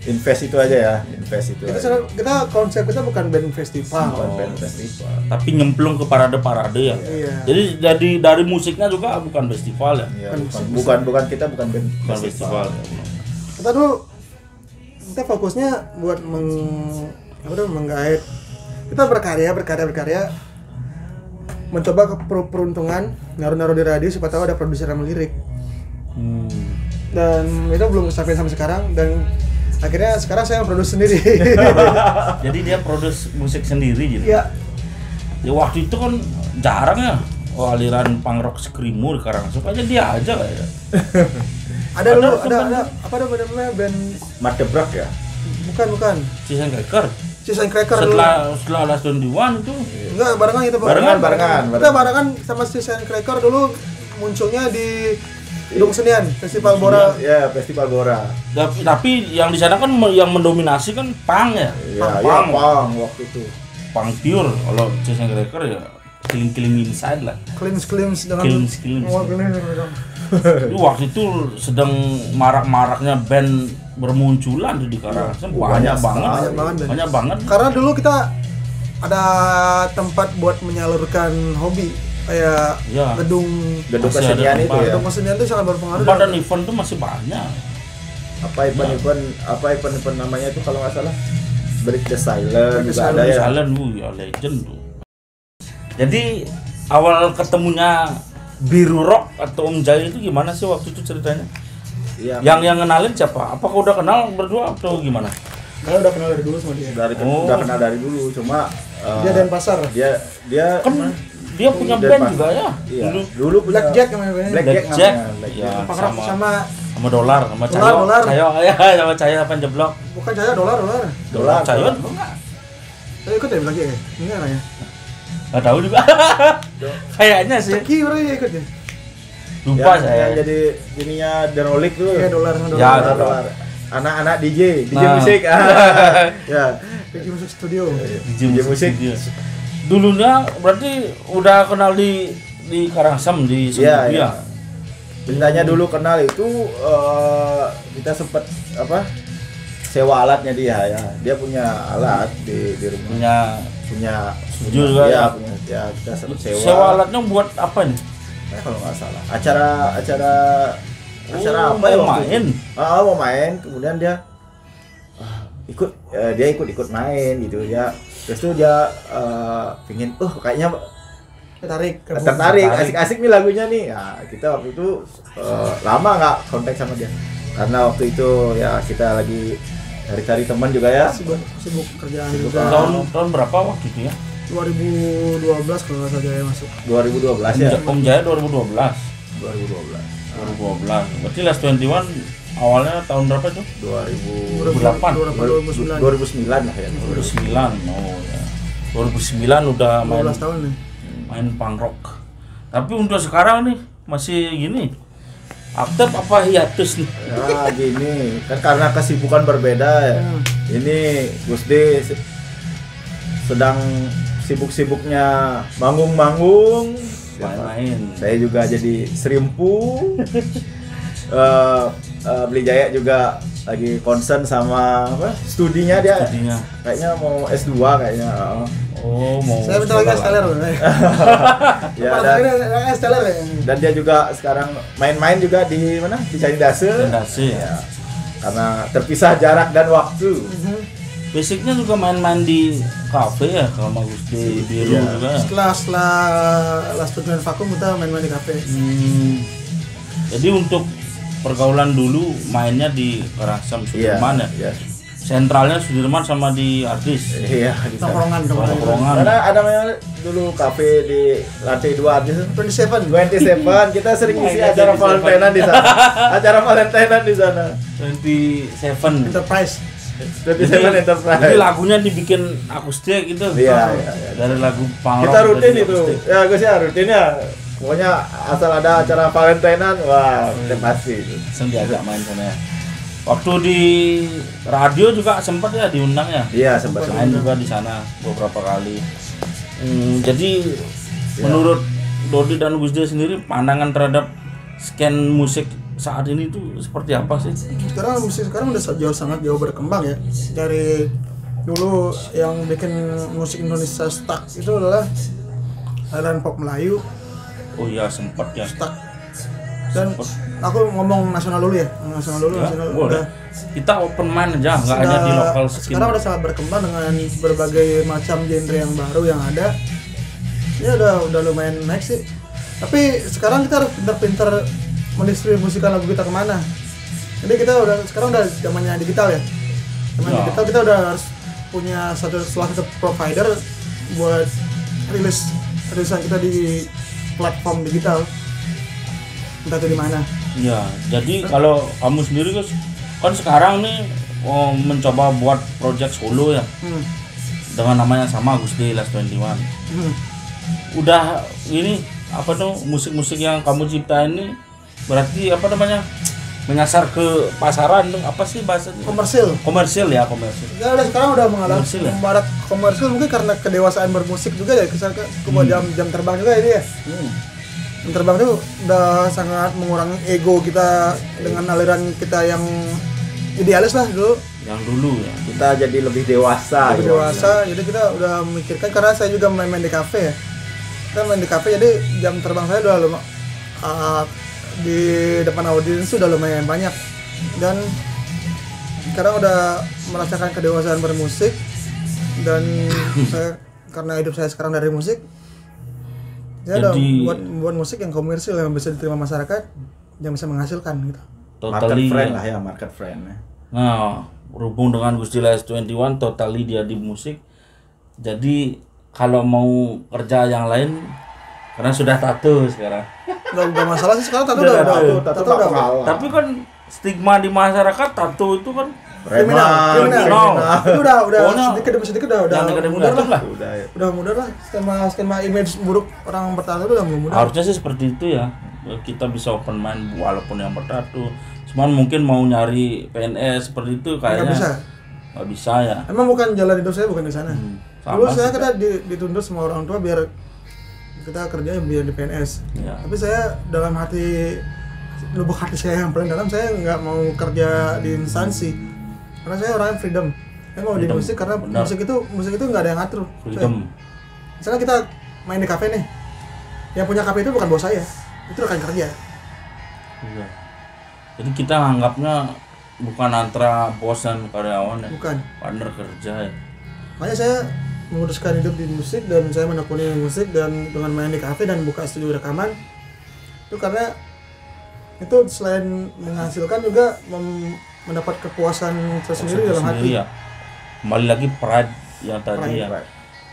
Invest itu aja ya, invest itu. Kita konsep kita bukan band festival. Bukan band festival. Tapi nyemplung ke parade-parade ya. Iya. Jadi dari musiknya juga bukan festival ya. Ya, bukan kita bukan band Bukan festival. Kita dulu kita fokusnya buat menggait. Kita berkarya, mencoba peruntungan, naruh di radio siapa tahu ada produser yang melirik. Dan itu belum sampai sampai sekarang dan akhirnya sekarang saya produksi sendiri. Jadi dia produce musik sendiri gitu. Iya. Ya waktu itu kan jarang ya aliran punk rock screamo di Karangasem aja dia aja lah ya. Ada apa namanya band Madebrak ya. bukan. Season Cracker. Season Cracker dulu. Setelah Last 21 itu Enggak, barengan kita Barengan. Kita barengan sama Season Cracker dulu munculnya di Gedung Senian, Festival Bora. Ya, Festival Bora. Tapi yang di sana kan yang mendominasi kan punk ya. Pang waktu itu. Punk pure. Kalau Chasing Cracker ya killing inside lah. Cleans dengan Cleans. Oh, cleans dong. Itu waktu itu sedang marak-maraknya band bermunculan di Karangasem. Banyak banget. Karena dulu kita ada tempat buat menyalurkan hobi kayak Ya. gedung kesenian itu ya. gedung kesenian itu sangat berpengaruh. Tempat dan event tuh masih banyak. Apa event namanya itu kalau nggak salah? Break the Silent juga ada ya. Silent, ya legend tuh. Jadi awal ketemunya Biru Rock atau Om Jaya itu gimana sih waktu itu ceritanya? Iya. Yang kenalin siapa? Apakah udah kenal berdua atau gimana? Karena udah kenal dari dulu sama dia. Udah kenal dari dulu, cuma Dia Denpasar. Dia Kan dia punya Denpasar. band juga ya. Iya. Dulu punya Black Jack namanya bandnya. Black Black Jack Jack. namanya, Black Ya. Jack. Pakrak sama Dolar, sama Cayo. Dolar. Cayo ya, sama Cayo apa jeblok? bukan saya dolar. Dolar. Cayo enggak. Saya ikut ya Black Jack ya? Enggak nanya. Enggak tahu juga. Kayaknya sih. Ceki berarti ya ikut ya? Lupa Yang saya. jadi ininya Derolik tuh. Iya dolar sama Ya, dolar. Dolar. Anak-anak DJ Nah. musik. Ya. Pergi masuk studio. DJ musik. Dulunya berarti udah kenal di Karangasem di Iya, Serbia. iya. Ceritanya dulu kenal itu kita sempat sewa alatnya dia ya. Dia punya alat di rumah. Punya studio juga ya? Ya, kita sempat sewa. Sewa alatnya buat apa nih? Kalau nggak salah. Acara apa ya mau waktu main? itu? Mau main, kemudian dia ikut main gitu ya. Terus tuh dia pingin kayaknya Tertarik. asik-asik nih lagunya nih. Ya, kita waktu itu lama nggak kontak sama dia. Karena waktu itu ya kita lagi cari-cari teman juga ya. Sibuk kerjaan Sibuk juga. Tahun berapa waktu itu ya? 2012 kalau nggak salah saya masuk. 2012 ya. Om Jaya 2012. 2012. 2012. Berarti Last 21 awalnya tahun berapa itu? 2008. 2009 lah ya. 2009. Oh ya. 2009 udah main 12 tahun nih. main punk rock. Tapi untuk sekarang nih masih gini. Aktif apa hiatus nih? Ya gini, kan karena kesibukan berbeda ya. Ini Gus D sedang sibuk-sibuknya manggung-manggung, Main-main. saya juga jadi serimpu. Beli Jaya juga lagi concern sama studinya dia. Studinya. Kayaknya mau S2 kayaknya. Oh, mau Saya bentar lagi esteller. Ya, Esteller ya. dan dia juga sekarang main-main juga di mana? Di Candase. Candase ya. Ya. Karena terpisah jarak dan waktu. Basicnya juga main-main di kafe ya, kalau Gus di Biru Iya. juga. Setelah Last Tujuan Vakum kita main-main di kafe. Jadi untuk pergaulan dulu mainnya di Karangasem Sudirman ya. Iya. Sentralnya Sudirman sama di Artis. Iya, di sana. Tongkrongan. Karena ada namanya dulu kafe di lantai 2 aja. 27 kita sering isi acara Valentinean di sana. Acara Valentinean di sana. 27. Enterprise. 27 Enterprise. Jadi lagunya dibikin akustik gitu. Iya. Dari lagu punk Kita rock rutin jadi itu. akustik. Ya, Gus ya rutinnya. Pokoknya asal ada acara Valentinean, wah, kita pasti itu. Langsung diajak main sana ya. Waktu di radio juga sempat ya diundang ya. Iya, sempat Main juga di sana beberapa kali. Jadi menurut Dodi dan Gus D sendiri pandangan terhadap scan musik saat ini tuh seperti apa sih? Sekarang musik sekarang udah sangat jauh berkembang ya. Dari dulu yang bikin musik Indonesia stuck itu adalah aliran pop Melayu Oh iya sempat ya. stuck. Dan aku ngomong nasional dulu ya. Nasional dulu. Boleh. Kita open mind aja, nggak hanya di lokal skin. Sekarang udah sangat berkembang dengan berbagai macam genre yang baru yang ada. Ya udah lumayan naik sih. Tapi sekarang kita harus pintar-pintar mendistribusikan lagu kita kemana. Jadi kita sekarang udah zamannya digital ya. Digital kita udah harus punya salah satu provider buat rilisan kita di platform digital. Entah itu di mana. Iya, jadi kalau kamu sendiri Gus, kan sekarang nih mencoba buat project solo ya. Dengan namanya sama Gus D Last 21. Udah ini apa tuh musik-musik yang kamu ciptain ini berarti apa namanya, menyasar ke pasaran tuh, apa sih bahasanya? Komersil ya. Ya udah sekarang udah mengalami Komersil ya? membarat komersil mungkin karena kedewasaan bermusik juga ya, misalkan jam terbang juga ini ya. Jam terbang itu udah sangat mengurangi ego kita dengan aliran kita yang idealis lah dulu. Yang dulu ya. Kita jadi lebih dewasa. Lebih dewasa, jadi kita udah memikirkan, karena saya juga main-main di kafe ya. Kita main di kafe, jadi jam terbang saya udah di depan audiens sudah lumayan banyak, dan sekarang udah merasakan kedewasaan bermusik, dan saya karena hidup saya sekarang dari musik, saya udah buat musik yang komersil yang bisa diterima masyarakat, yang bisa menghasilkan gitu. Market friend lah ya, market friend ya. Nah, berhubung dengan Gusti Les 21 totally dia di musik, jadi kalau mau kerja yang lain, karena sudah tato sekarang. Gak masalah sih sekarang, tato udah. Tapi kan stigma di masyarakat tato itu kan kriminal. Itu udah sedikit udah mudah lah. Skema image buruk orang bertato itu udah mudah. Harusnya sih seperti itu ya. Kita bisa open mind walaupun yang bertato. Cuman mungkin mau nyari PNS seperti itu kayaknya nggak bisa ya. Emang bukan jalan hidup saya bukan di sana. Dulu saya kena dituntut sama orang tua biar kita kerja biar di PNS. Ya. Tapi saya dalam lubuk hati saya yang paling dalam, saya nggak mau kerja di instansi. Karena saya orang freedom. Saya mau di musik karena musik itu nggak ada yang ngatur. Freedom. Misalnya kita main di kafe nih, yang punya kafe itu bukan bos saya, itu rekan kerja. Iya. Jadi kita anggapnya bukan antara bos dan karyawan ya. Bukan. Partner kerja ya. Makanya saya memutuskan hidup di musik, dan saya menekuni musik dan dengan main di kafe dan buka studio rekaman itu karena itu selain menghasilkan juga mendapat kepuasan tersendiri dalam hati. Ya. Kembali lagi pride yang tadi ya.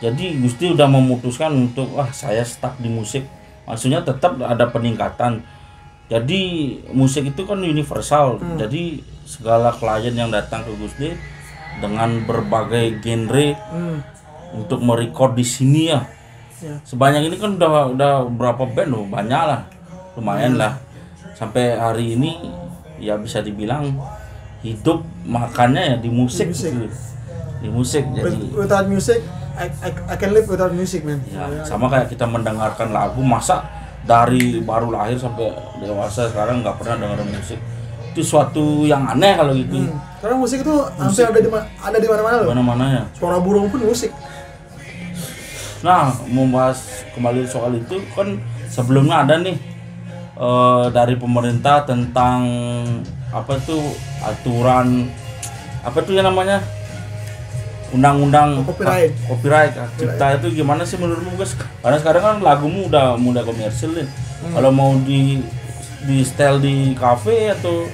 Jadi Gusti udah memutuskan untuk saya stuck di musik. Maksudnya tetap ada peningkatan. Jadi musik itu kan universal. Jadi segala klien yang datang ke Gusti dengan berbagai genre untuk merecord di sini ya. Sebanyak ini kan udah berapa band loh, banyak lah, lumayan lah. Sampai hari ini ya bisa dibilang hidup makannya ya di musik. Gitu. Di musik. Jadi without music, I can live without music, man. Ya, sama kayak kita mendengarkan lagu, masa dari baru lahir sampai dewasa sekarang nggak pernah dengerin musik. Itu suatu yang aneh kalau gitu. Karena musik itu hampir ada di mana-mana loh. Mana-mana ya. Suara burung pun musik. Nah, membahas kembali soal itu kan sebelumnya ada nih dari pemerintah tentang apa tuh aturan apa tuh yang namanya undang-undang copyright cipta itu gimana sih menurutmu guys? Karena sekarang kan lagumu udah mulai komersil nih. Kalau mau di style di kafe atau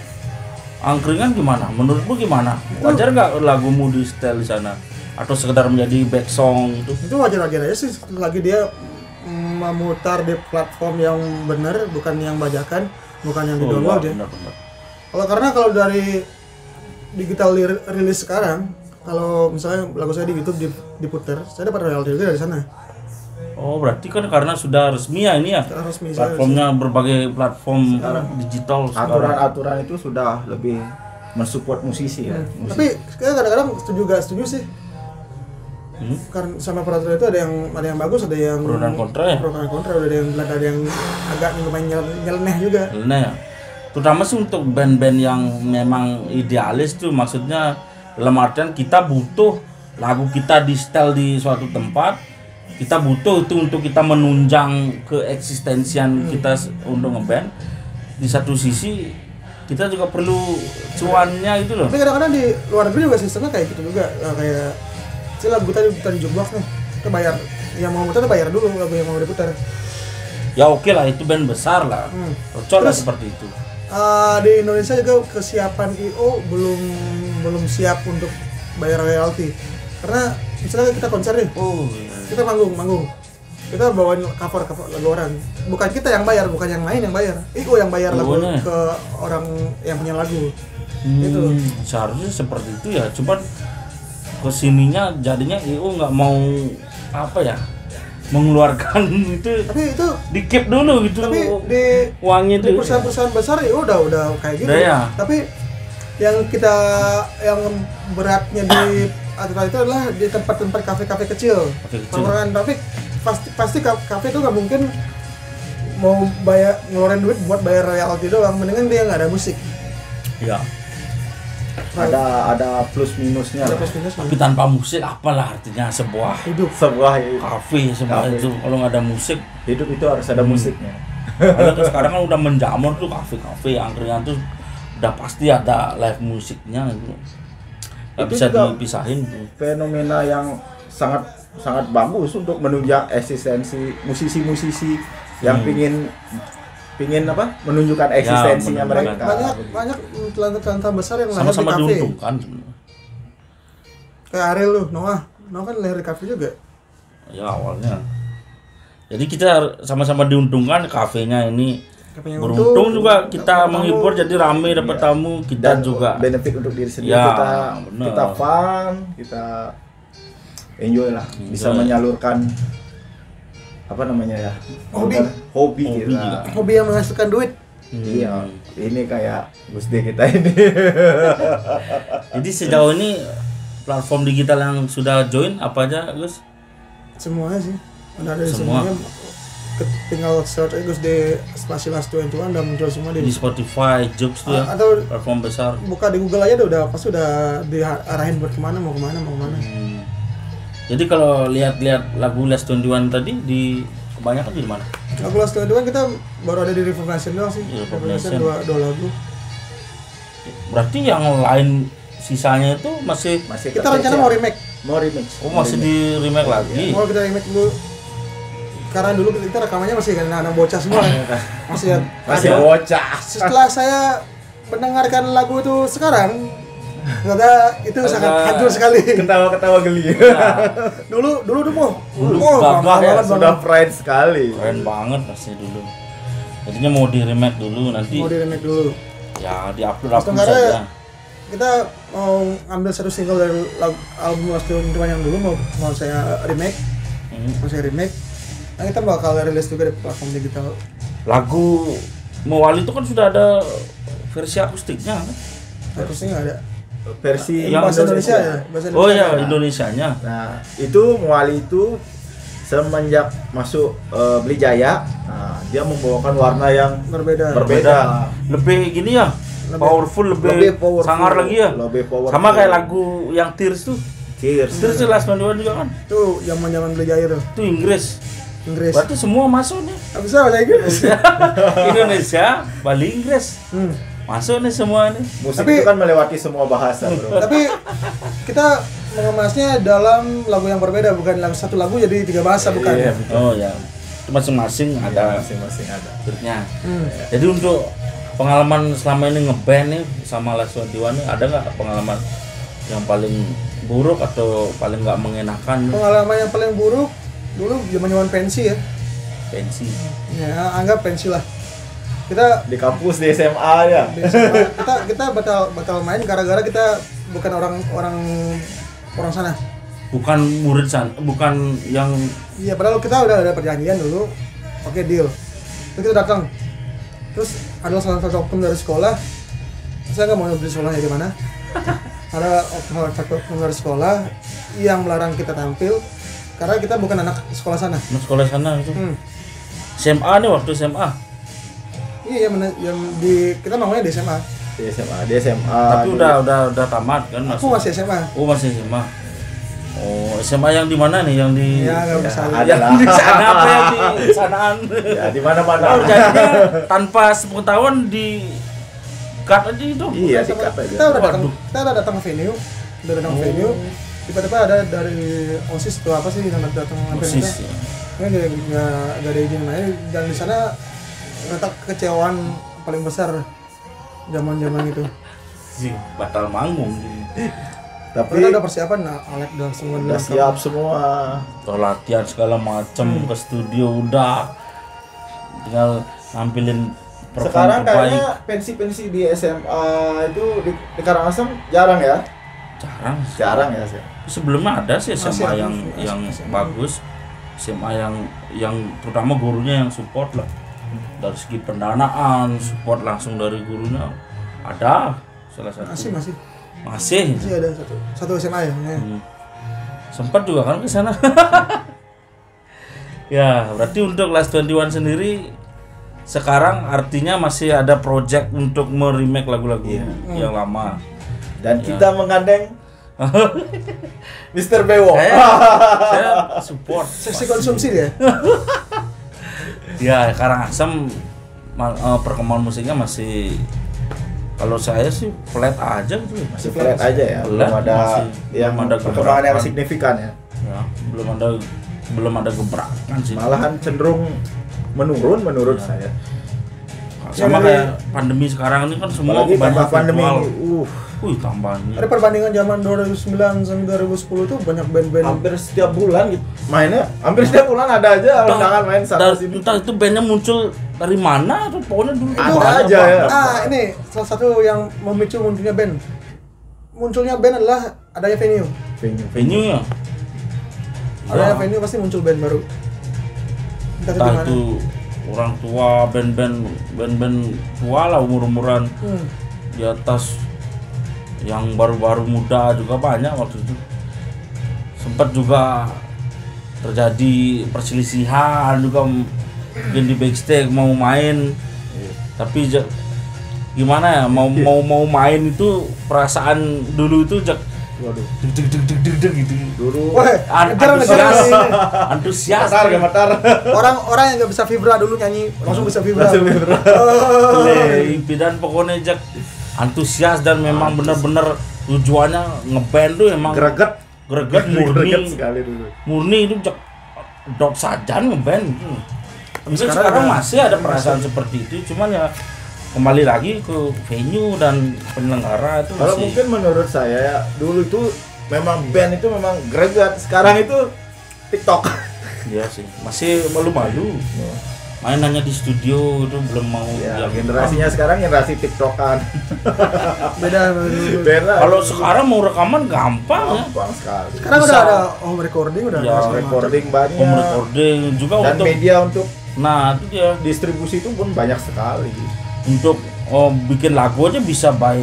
angkringan gimana? Menurutmu gimana? Wajar nggak lagumu di style di sana? Atau sekedar menjadi back song gitu? Itu wajar-wajar aja sih, lagi dia memutar di platform yang benar, bukan yang bajakan, bukan yang di-download ya. Kalau dari digital rilis sekarang, kalau misalnya lagu saya di YouTube diputar, saya dapat royalti juga dari sana. Oh, berarti kan karena sudah resmi ya ini ya. Resmi, platformnya berbagai platform digital. Aturan-aturan itu sudah lebih mensupport musisi ya. Tapi kadang-kadang setuju sih. Karena sama peraturan itu ada yang bagus, ada yang pro dan kontra ya. Pro dan kontra, ada yang agak lumayan nyeleneh juga. Nyeleneh ya. Terutama sih untuk band-band yang memang idealis tuh, maksudnya dalam artian kita butuh lagu kita di setel di suatu tempat, kita butuh itu untuk kita menunjang keeksistensian kita untuk ngeband. Di satu sisi kita juga perlu cuannya gitu loh. Tapi kadang-kadang di luar negeri juga sistemnya kayak gitu juga, kayak lagu tadi di jukebox nih, kita bayar, yang mau muter bayar dulu lagu yang mau diputar. Ya oke lah, itu band besar lah, cocok lah seperti itu. Di Indonesia juga kesiapan IO belum siap untuk bayar royalti, karena misalnya kita konser nih, kita manggung, kita bawain cover lagu orang, bukan kita yang bayar, bukan yang lain yang bayar, IO yang bayar lagu ke orang yang punya lagu. Gitu. Seharusnya seperti itu ya, cuman kesininya jadinya IO nggak mau mengeluarkan itu Tapi itu di keep dulu gitu. tapi di uangnya itu. di perusahaan-perusahaan besar ya udah kayak gitu. Udah ya. Tapi yang beratnya di aturan itu adalah di tempat-tempat kafe-kafe kecil. Kafe kecil. Tawuran, tapi pasti kafe itu nggak mungkin mau ngeluarin duit buat bayar royalti doang, mendingan dia nggak ada musik. Ya. Ada plus minusnya Ada lah. plus minus. Tapi tanpa musik apalah artinya sebuah Hidup. Sebuah kafe semua Kafe. itu kalau nggak ada musik. hidup itu harus ada musiknya. Karena sekarang kan udah menjamur tuh kafe-kafe angkringan tuh udah pasti ada live musiknya gitu. Nggak Itu bisa juga dipisahin tuh. Fenomena yang sangat sangat bagus untuk menunjang eksistensi musisi-musisi yang pingin apa menunjukkan eksistensinya menunjukkan. mereka. Banyak talenta besar yang lahir di Sama-sama kafe. diuntungkan. Kayak Ariel lu, Noah kan lahir di kafe juga. Ya awalnya. Jadi kita sama-sama diuntungkan, kafenya ini Kafenya beruntung untung, juga kita dapat tamu. menghibur jadi rame dapat Iya. tamu kita Dan juga. benefit untuk diri sendiri, Ya, kita bener. kita fun, kita enjoy lah, bisa Enjoy. menyalurkan apa namanya ya, Hobi. hobi Hobi kita. juga. Hobi yang menghasilkan duit. Iya, ini kayak Gus D kita ini. Jadi sejauh ini platform digital yang sudah join apa aja Gus? Semuanya sih. Udah ada di Semua. semuanya. Tinggal search aja Gus di spasi Last 21 udah muncul semua Di di Spotify, Joox tuh ya, atau platform besar. buka di Google aja pasti udah diarahin buat kemana mau kemana. Jadi kalau lihat-lihat lagu Last 21 tadi di kebanyakan di mana? Lagu Last 21 kita baru ada di Reverb Nation doang sih. Reverb Reverb Nation Nation. dua lagu. Berarti yang lain sisanya itu masih Masih Kita terkece. rencana mau remake. mau remix. masih di remake lagi. Mau kita remake dulu. Karena dulu kita rekamannya masih anak-anak bocah semua ya. Masih Ada. bocah. Setelah saya mendengarkan lagu itu sekarang, ternyata itu sangat hancur sekali. Ketawa-ketawa geli. Dulu mau gagah bangga ya, banget, Sudah pride sekali. Keren banget pasti dulu. Jadinya mau di remake dulu nanti mau di remake dulu. ya diupload Terus upload karena saja. kita mau ambil satu single dari album Last 21 yang dulu mau saya remake, Nah, kita bakal rilis juga di platform digital. Lagu Mewali itu kan sudah ada versi akustiknya kan? Terusnya nggak ada. Versi Yang Bahasa Indonesia ya. Bahasa Oh Indonesia. ya, Indonesianya. Nah, itu Muali itu semenjak masuk Beli Jaya, nah, dia membawakan warna yang Berbeda. berbeda. Lebih gini ya, powerful, lebih, Lebih powerful, sangar lagi ya. lebih powerful. Sama kayak lagu yang Tears tuh. Cheers. Tears tuh Last 21 juga kan. Itu zaman-zaman Beli Jaya tuh. Itu Inggris. Berarti semua masuk nih. Nggak bisa bahasa Inggris. Indonesia, Bali, Inggris. Masuk nih semua nih. Musik Tapi- itu kan melewati semua bahasa, bro. Tapi kita mengemasnya dalam lagu yang berbeda, bukan dalam satu lagu jadi 3 bahasa, bukan. Iya, betul. Oh ya, itu masing-masing ada Masing-masing ada. fitnya. Hmm. Jadi untuk pengalaman selama ini ngeband nih sama Last 21 nih, ada nggak pengalaman yang paling buruk atau paling nggak mengenakan? Pengalaman yang paling buruk dulu zaman-zaman pensi ya. Pensi. Ya, anggap pensi lah. Kita Di kampus di SMA ya. di SMA, kita batal main gara-gara kita bukan orang sana. Bukan murid sana, bukan yang Iya, padahal kita udah ada perjanjian dulu. Oke, deal. Terus kita datang. Terus ada salah satu oknum dari sekolah. Saya nggak mau nyebut sekolahnya di mana. Ada satu oknum dari sekolah yang melarang kita tampil karena kita bukan anak sekolah sana. sekolah sana itu. Hmm. SMA nih waktu SMA. Iya, yang di kita maunya di SMA. Di SMA. Tapi udah tamat kan Aku masih SMA. Oh, masih SMA. Oh, SMA yang di mana nih? Yang di Ya, nggak bisa. ada lah. yang di sana apa yang di sanaan? Ya, di mana-mana. Oh, jadinya tanpa sepengetahuan di cut aja itu. Iya, Sama- sikat aja. kita udah datang ke venue. Udah datang ke venue. Tiba-tiba ada dari OSIS atau apa sih yang datang ngambil kita. Persis. Ya. Nggak ada izin main, dan di sana ternyata kekecewaan paling besar zaman itu. Sih, batal manggung. Tapi Kita udah persiapan, alat udah semua udah siap semua. Udah latihan segala macem ke studio udah. Tinggal nampilin perform Sekarang terbaik. kayaknya pensi-pensi di SMA itu di Karangasem jarang ya? Jarang. Jarang ya sih. Sebelumnya ada sih SMA Masih ada. yang Masih ada. bagus. SMA yang terutama gurunya yang support lah. Dari segi pendanaan, support langsung dari gurunya ada salah satu. Masih ada satu SMA ya. Sempat juga kan ke sana. Ya, berarti untuk Last 21 sendiri sekarang artinya masih ada project untuk meremake lagu-lagu yang lama. Dan kita menggandeng Mr. Bewo. Saya support. Seksi konsumsi dia. Ya, Karangasem perkembangan musiknya masih, kalau saya sih flat aja gitu. Masih flat aja ya. Belum ada yang ada perkembangan yang signifikan ya. Ya, belum ada gebrakan sih. Malahan cenderung menurun menurut saya. Sama kayak pandemi sekarang ini kan semua apalagi tambah pandemi virtual. Tambahnya. Ada perbandingan zaman 2009 sampai 2010 tuh banyak band-band hampir setiap bulan gitu. Mainnya hampir setiap bulan ada aja undangan main sana sini. Entah itu bandnya muncul dari mana tuh, pokoknya dulu Ada itu aja ya. ini salah satu yang memicu munculnya band. Munculnya band adalah adanya venue. Venue ya. Adanya venue pasti muncul band baru. Entah itu orang tua, band-band tua lah, umur-umuran di atas, yang baru-baru muda juga banyak waktu itu. Sempat juga terjadi perselisihan juga, mungkin di backstage mau main, tapi gimana ya, mau main itu perasaan dulu itu waduh, deg gitu dulu. Antusias. Gemetar. Orang yang nggak bisa vibra dulu nyanyi langsung bisa vibra. Dan pokoknya antusias dan memang benar-benar tujuannya ngeband tuh emang greget murni itu dot saja ngeband gitu. Sekarang masih ada perasaan seperti itu, cuman ya kembali lagi ke venue dan penyelenggara itu. Kalau mungkin menurut saya ya, dulu itu memang band itu memang greget, sekarang itu TikTok. Iya sih, masih malu-malu. Main hanya di studio itu belum mau ya, generasinya sekarang generasi TikTokan. Beda. Kalau sekarang mau rekaman gampang sekali. Sekarang udah ada home recording, recording banyak. Home recording juga dan untuk media untuk itu dia distribusi itu pun banyak sekali. Untuk bikin lagu aja bisa by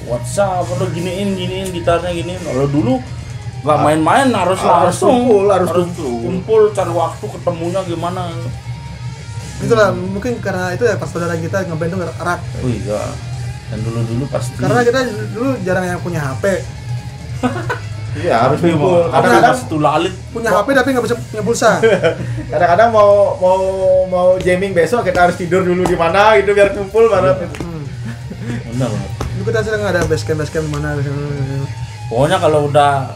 WhatsApp atau giniin gitarnya giniin. Kalau dulu nggak main-main, harus kumpul cari waktu ketemunya gimana. Itulah mungkin karena itu ya pas saudara kita ngeband tuh erat. Oh iya. Dan dulu pasti. Karena kita dulu jarang yang punya HP. Iya, harus kumpul. Kadang-kadang lalit punya HP tapi nggak bisa punya pulsa. Kadang-kadang mau jamming besok kita harus tidur dulu di mana gitu biar kumpul bareng. Benar. Dulu kita sering ada basecamp di mana. Pokoknya kalau udah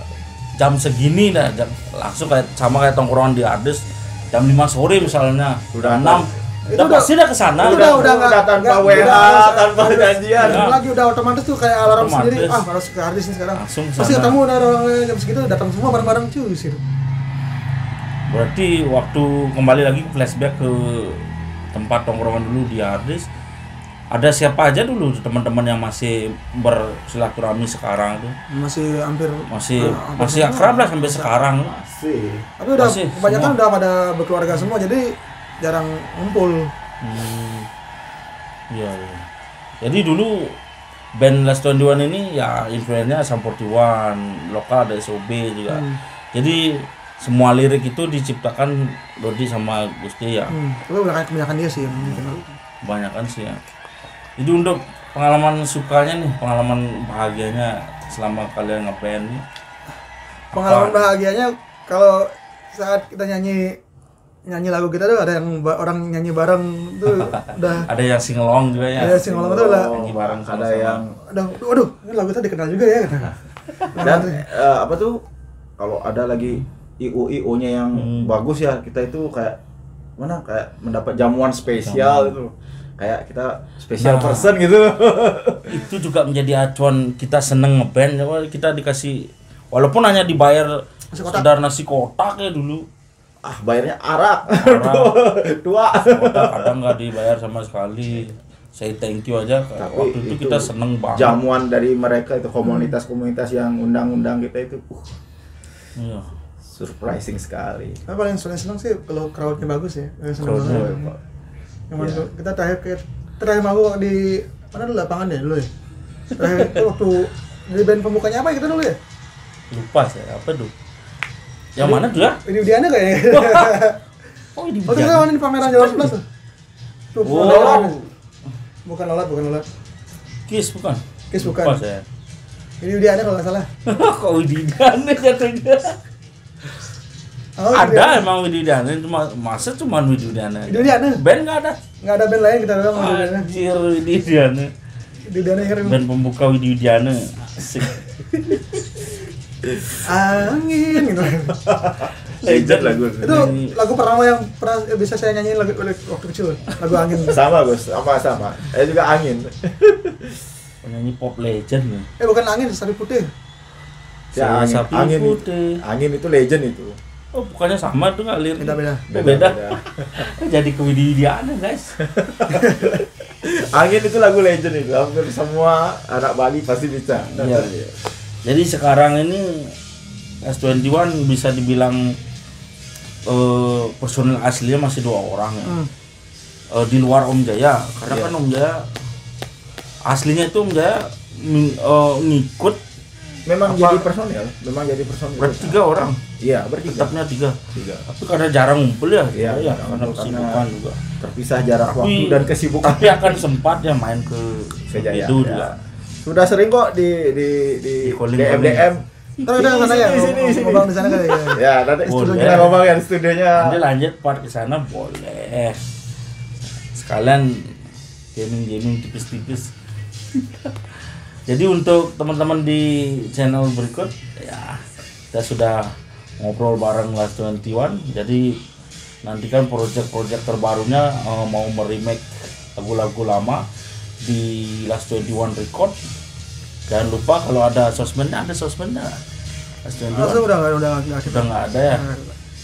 jam segini dah langsung sama kayak tongkrongan di Ades. Jam 5 sore misalnya, udah 6, udah pasti udah kesana. Udah tanpa WA, tanpa janjian. Lagi udah otomatis tuh kayak alarm sendiri. Harus ke Ardis nih sekarang. Pasti ketemu orang jam segitu datang semua bareng-bareng cuy sih. Berarti waktu kembali lagi flashback ke tempat tongkrongan dulu di Ardis, ada siapa aja dulu teman-teman yang masih bersilaturahmi sekarang tuh? Masih akrab lah sampai sekarang. Tapi udah kebanyakan udah pada berkeluarga semua, jadi jarang ngumpul. Iya. Jadi dulu band Last 21 ini ya influennya Sum 41, lokal ada SOB juga. Jadi semua lirik itu diciptakan Dodi sama Gusti ya. Tapi udah kebanyakan dia sih yang kenal. Kebanyakan sih ya. Jadi untuk pengalaman sukanya nih, pengalaman bahagianya selama kalian ngeband nih. Pengalaman bahagianya kalau saat kita nyanyi lagu kita tuh ada yang orang nyanyi bareng tuh udah. Ada yang singelong juga ya. Ada singelong tuh udah nyanyi bareng sama-sama. Ada yang waduh, ini lagu kita dikenal juga ya. Dan apa tuh kalau ada lagi IO-nya yang bagus ya, kita itu kayak mendapat jamuan spesial gitu. Kayak kita special person gitu. Itu juga menjadi acuan kita seneng ngeband. Kita dikasih, walaupun hanya dibayar sekedar nasi kotak ya dulu. Bayarnya arak. Tua. Kadang nggak dibayar sama sekali. Saya thank you aja. Tapi waktu itu kita seneng banget. Jamuan dari mereka itu komunitas yang undang-undang kita itu. Iya. surprising sekali. Nah, paling seneng sih kalau crowdnya bagus ya. Seneng Crowdnya, banget. Yang mana Iya. tuh, kita terakhir manggung di mana dulu lapangan ya dulu ya. Terakhir itu waktu di band pembukanya apa ya kita dulu ya? Lupa saya apa tuh. Yang mana tuh ya? Ini Udiana kayaknya. Oh, di Waktu kita main di pameran Jalan 11 tuh. Tuh, Oh, bukan Lolat. Kiss bukan? Kiss bukan. Lupa saya. Ini Udiana kalau nggak salah. Kok Wididane jatuhnya? Oh, Ada emang Wididane, cuma masa cuma Wididane. Udiana. Band nggak ada. Nggak ada band lain kita doang Udiana. Anjir Wididane. Udiana keren. Band pembuka Wididane. Asik. Angin gitu. Legend lagu. Itu lagu pertama yang pernah bisa saya nyanyiin lagu waktu kecil. Lagu Angin. Sama Gus, sama. Juga Angin. Penyanyi pop legend nih. Bukan Angin, Sapi Putih. Ya, Sapi angin putih. Angin itu legend itu. Oh, bukannya sama tuh nggak lirik? Beda-beda. Beda. Jadi ke Wididiana guys. Angin itu lagu legend itu. Hampir semua anak Bali pasti bisa. Iya. Jadi sekarang ini S21 bisa dibilang personil aslinya masih 2 orang ya. Di luar Om Jaya, karena Iya. kan Om Jaya aslinya itu Om Jaya ngikut Memang Apa? jadi personil. bertiga orang, Iya, bertiga. tetapnya 3. Tiga. Tapi karena jarang ngumpul ya, Iya, ya jarang karena ngumpul, kesibukan juga. Terpisah jarak Tapi- waktu dan kesibukan. Tapi akan sempat ya main ke Kejayaan, itu ya. juga. Sudah sering kok di calling-calling. DM. Ntar kita sana ya, Sini. ngomong di sana kali ya. Ya, nanti Boleh. kita ngomongin studionya. Nanti lanjut part ke sana boleh. Sekalian gaming tipis-tipis. Jadi untuk teman-teman di channel berikut ya kita sudah ngobrol bareng Last 21. Jadi nantikan project-project terbarunya mau meremake lagu-lagu lama di Last 21 Record. Jangan lupa kalau ada sosmednya Last 21. Langsung udah aktif. Udah nggak ada ya.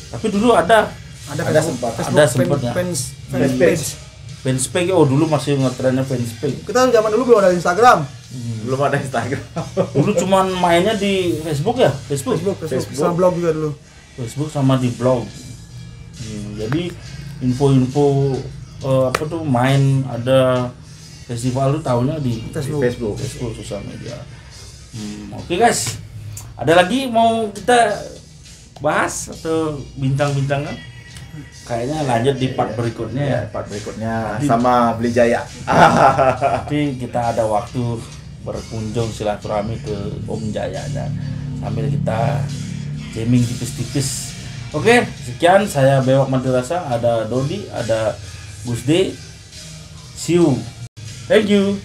Tapi dulu ada Ada Ada sempat. Ada sempat ya. fanpage. fanspage. Oh dulu masih ngetrennya fanspage. Kita zaman dulu belum ada Instagram. Belum ada Instagram. Dulu cuman mainnya di Facebook ya, Facebook Facebook. Sama blog juga dulu. Facebook sama di blog. Jadi info-info apa tuh main ada festival tuh tahunya di Facebook. Facebook sosial media. Oke guys, ada lagi mau kita bahas atau bintang-bintangan? Kayaknya lanjut di part berikutnya ya. Part berikutnya sama Beli Jaya. Nanti kita ada waktu berkunjung silaturahmi ke Om Jaya dan sambil kita jamming tipis-tipis. Oke, sekian saya Bewok Mantirasa, ada Dodi, ada Gus D. See you. Thank you.